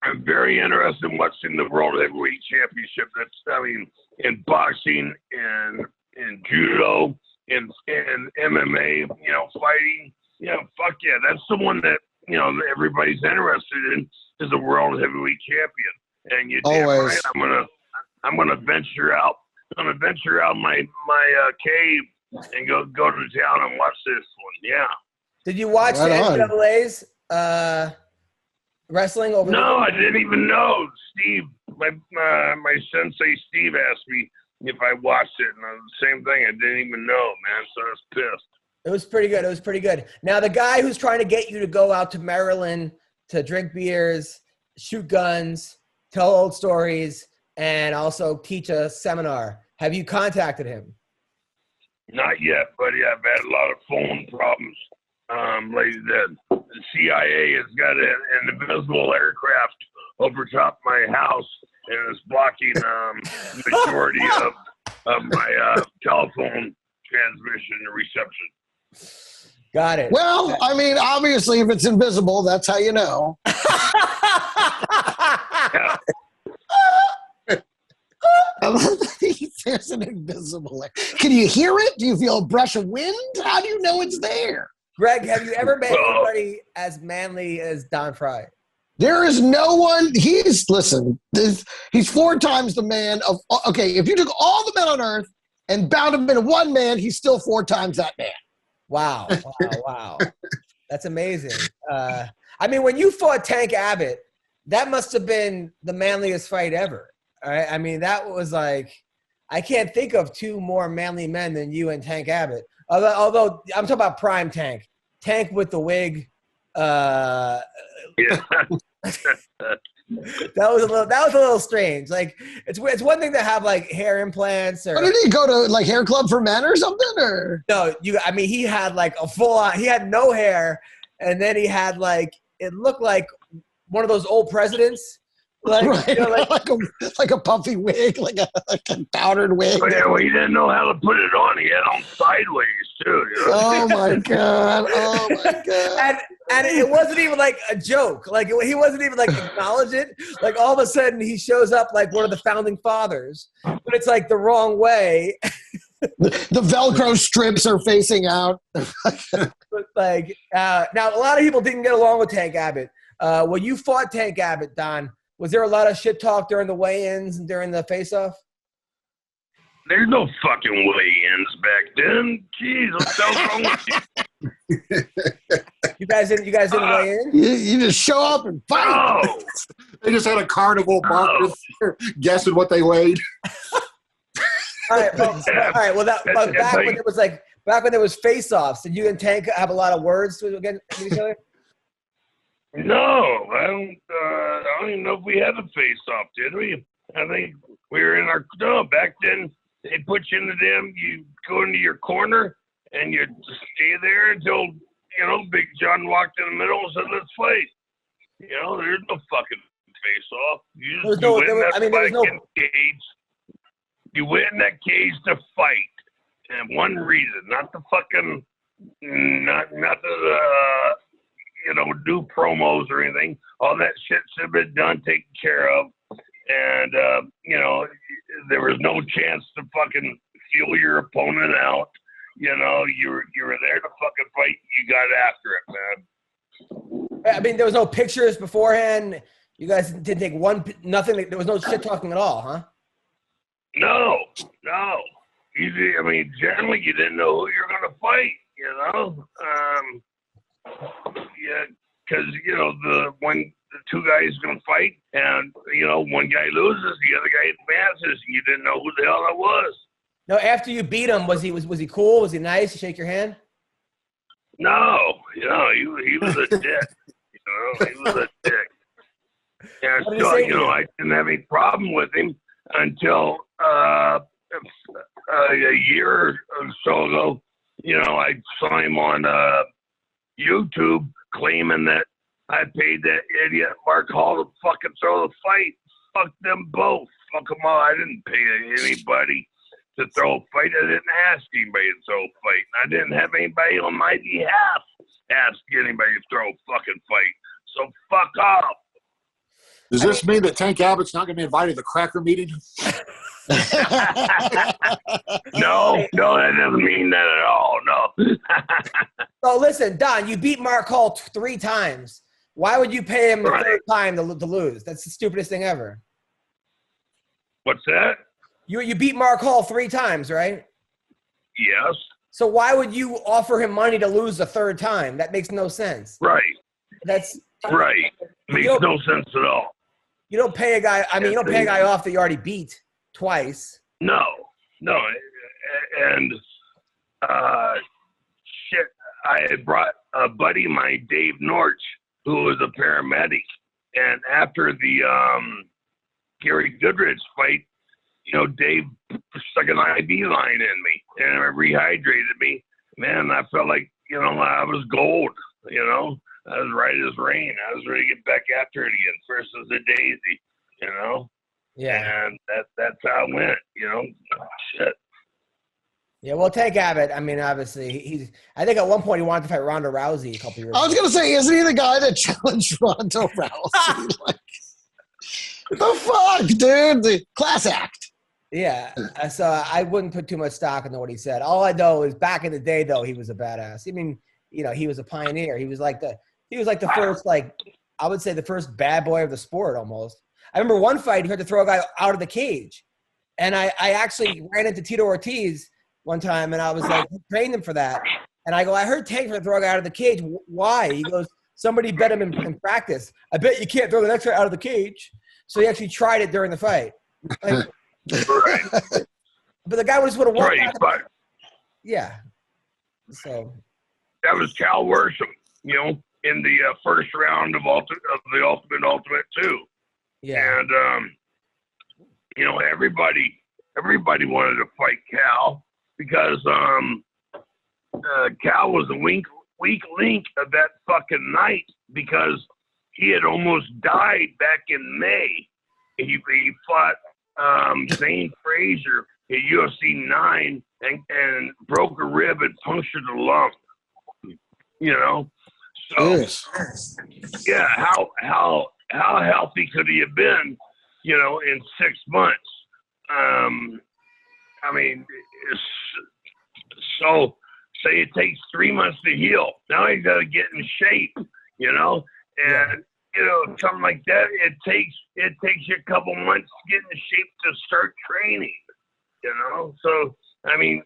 I'm very interested in watching the World Heavyweight Championship. In boxing and in judo and MMA, you know, fighting. You know, fuck yeah, that's the one that, you know, everybody's interested in is the World Heavyweight Champion. And you damn right, I'm gonna venture out. I'm gonna venture out my cave and go to town and watch this one. Yeah. Did you watch the NCAA's wrestling over? No, I didn't even know. Steve, my sensei Steve asked me if I watched it, and the same thing. I didn't even know, man. So I was pissed. It was pretty good. Now the guy who's trying to get you to go out to Maryland to drink beers, shoot guns, tell old stories, and also teach a seminar. Have you contacted him? Not yet, buddy. I've had a lot of phone problems. Like the CIA has got an invisible aircraft over top my house, and it's blocking the majority of my telephone transmission and reception. Got it. Well, I mean, obviously, if it's invisible, that's how you know. Yeah. There's an invisible. Can you hear it? Do you feel a brush of wind? How do you know it's there? Greg, have you ever met anybody as manly as Don Frye? There is no one. He's 4 times the man of. Okay, if you took all the men on earth and bound him into one man, he's still 4 times that man. Wow. That's amazing. I mean, when you fought Tank Abbott, that must have been the manliest fight ever. All right. I mean, that was like, I can't think of two more manly men than you and Tank Abbott. Although I'm talking about prime Tank. Tank with the wig. Yeah. That was a little strange. Like it's one thing to have like hair implants or. Or did he go to like hair club for men or something? Or No, I mean, he had like a full on. He had no hair, and then he had like it looked like one of those old presidents. Like, right, you know, like a puffy wig, like a powdered wig. Oh, yeah, well, he didn't know how to put it on. He had on sideways too. You know? Oh my god! Oh my god! And it wasn't even like a joke. Like he wasn't even like acknowledge it. Like all of a sudden he shows up like one of the founding fathers, but it's like the wrong way. The Velcro strips are facing out. But like now, a lot of people didn't get along with Tank Abbott. When you fought Tank Abbott, Don, was there a lot of shit talk during the weigh-ins and during the face-off? There's no fucking weigh-ins back then. Jeez, what the hell's wrong with you? You guys didn't weigh in? You just show up and fight. No. They just had a carnival marker guessing what they weighed. All right. Well, back when it was like back when there was face-offs, did you and Tank have a lot of words against each other? No, I don't even know if we had a face-off, did we? I think we were in our back then. They put you in the you go into your corner and you stay there until Big John walked in the middle and said, "Let's fight." There's no fucking face-off. You went in that cage. You went in that cage to fight, and one reason, not the fucking, not the. Do promos or anything. All that shit should have been done, taken care of. And, there was no chance to fucking feel your opponent out. You were there to fucking fight. You got after it, man. I mean, there was no pictures beforehand. You guys didn't take nothing. There was no shit talking at all, huh? No. Generally, you didn't know who you're going to fight, Yeah, because when the two guys gonna fight, and one guy loses, the other guy advances. You didn't know who the hell it was. No, after you beat him, was he cool? Was he nice? He shake your hand? No, he was a dick. He was a dick. Yeah, so I didn't have any problem with him until a year or so ago. I saw him on YouTube claiming that I paid that idiot Mark Hall to fucking throw the fight. Fuck them both. Fuck them all. I didn't pay anybody to throw a fight. I didn't ask anybody to throw a fight. I didn't have anybody on my behalf ask anybody to throw a fucking fight. So fuck off. Does this mean that Tank Abbott's not going to be invited to the cracker meeting? No, that doesn't mean that at all. No. So listen, Don, you beat Mark Hall 3 times. Why would you pay him the third time to lose? That's the stupidest thing ever. What's that? You beat Mark Hall 3 times, right? Yes. So why would you offer him money to lose the third time? That makes no sense. Right. That's right. Makes no sense at all. You don't pay a guy. I mean, you don't pay a guy off that you already beat twice. No, and shit. I had brought a buddy of mine, Dave Norch, who was a paramedic, and after the Gary Goodrich fight, Dave stuck an IV line in me and rehydrated me. Man, I felt like I was gold. I was right as rain. I was ready to get back after it again, first as a daisy. Yeah. And that's how it went. Shit. Yeah, well, Tank Abbott, I mean, obviously, I think at one point he wanted to fight Ronda Rousey a couple years ago. I was going to say, isn't he the guy that challenged Ronda Rousey? The fuck, dude? The class act. Yeah, so I wouldn't put too much stock into what he said. All I know is back in the day, though, he was a badass. I mean, he was a pioneer. He was like the first, I would say the first bad boy of the sport almost. I remember one fight, he had to throw a guy out of the cage. And I actually ran into Tito Ortiz one time, and I was like, he trained him for that. And I go, I heard Tank throw a guy out of the cage. Why? He goes, somebody bet him in practice. I bet you can't throw the next guy out of the cage. So he actually tried it during the fight. Like, Right. but the guy just would have walked Right. out. But Yeah. So that was Cal Worsham, you know, in the first round of the Ultimate too. yeah. And you know, everybody wanted to fight Cal because Cal was a weak link of that fucking night because he had almost died back in May. He fought Zane Frazier at UFC 9 and broke a rib and punctured a lung. You know, so Yes. yeah, how healthy could he have been? You know, in 6 months. I mean, so say it takes 3 months to heal. Now he's got to get in shape. You know, and you know, something like that. It takes you a couple months to get in shape to start training. You know, so I mean,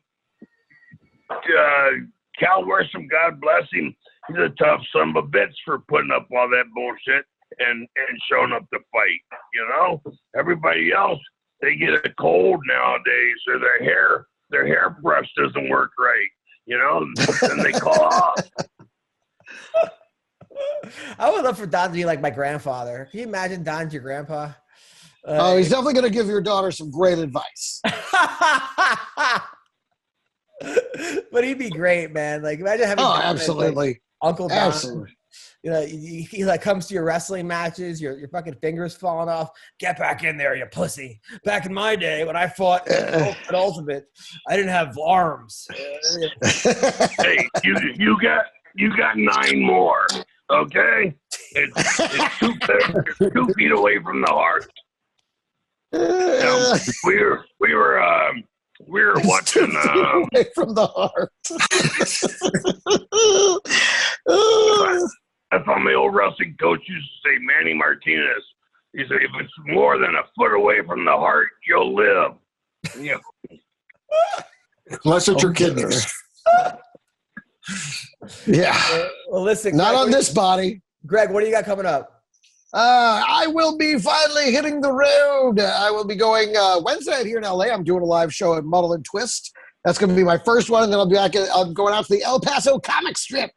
Cal Worsham, God bless him, he's a tough son of a bitch for putting up all that bullshit and showing up to fight. You know, everybody else, they get a cold nowadays, or their hairbrush doesn't work right. You know, and they call off. I would love for Don to be like my grandfather. Can you imagine Don's your grandpa? Oh, he's definitely going to give your daughter some great advice. But he'd be great, man. Like, imagine having Oh, Don as, absolutely. like, Uncle Don. Absolutely. You know, he like comes to your wrestling matches, your fucking fingers falling off. Get back in there, you pussy. Back in my day when I fought at Ultimate, I didn't have arms. Hey, you got 9 more. Okay, it's 2 feet away from the heart. You know, we were watching. Away from the heart. That's what my old wrestling coach used to say, Manny Martinez. He said, if it's more than a foot away from the heart, you'll live. You know, Unless it's your kidneys. Yeah. Well, listen. Not Greg, on this body. Greg, what do you got coming up? I will be finally hitting the road. I will be going Wednesday night here in LA. I'm doing a live show at Muddle and Twist. That's going to be my first one, and then I'll be back. I'm going out to the El Paso comic strip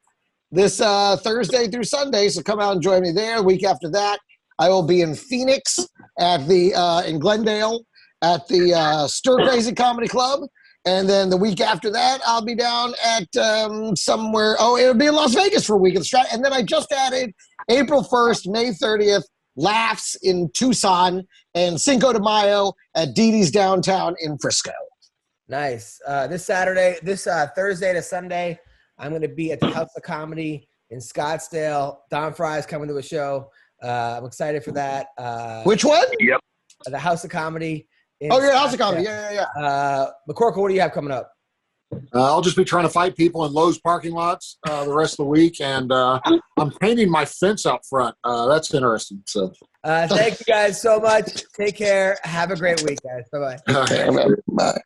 this Thursday through Sunday. So come out and join me there. The week after that, I will be in Phoenix at the in Glendale at the Stir Crazy Comedy Club. And then the week after that, I'll be down at somewhere. Oh, it'll be in Las Vegas for a week of the Strat. And then I just added April 1st, May 30th, Laughs in Tucson, and Cinco de Mayo at Dee Dee's downtown in Frisco. Nice. This Thursday to Sunday, I'm going to be at the House of Comedy in Scottsdale. Don Frye is coming to a show. I'm excited for that. Which one? Yep. The House of Comedy. Oh, you're at House of Comedy. Yeah. McCorkle, what do you have coming up? I'll just be trying to fight people in Lowe's parking lots the rest of the week, and I'm painting my fence out front. That's interesting. So, Thank you guys so much. Take care. Have a great week, guys. Bye-bye. Bye.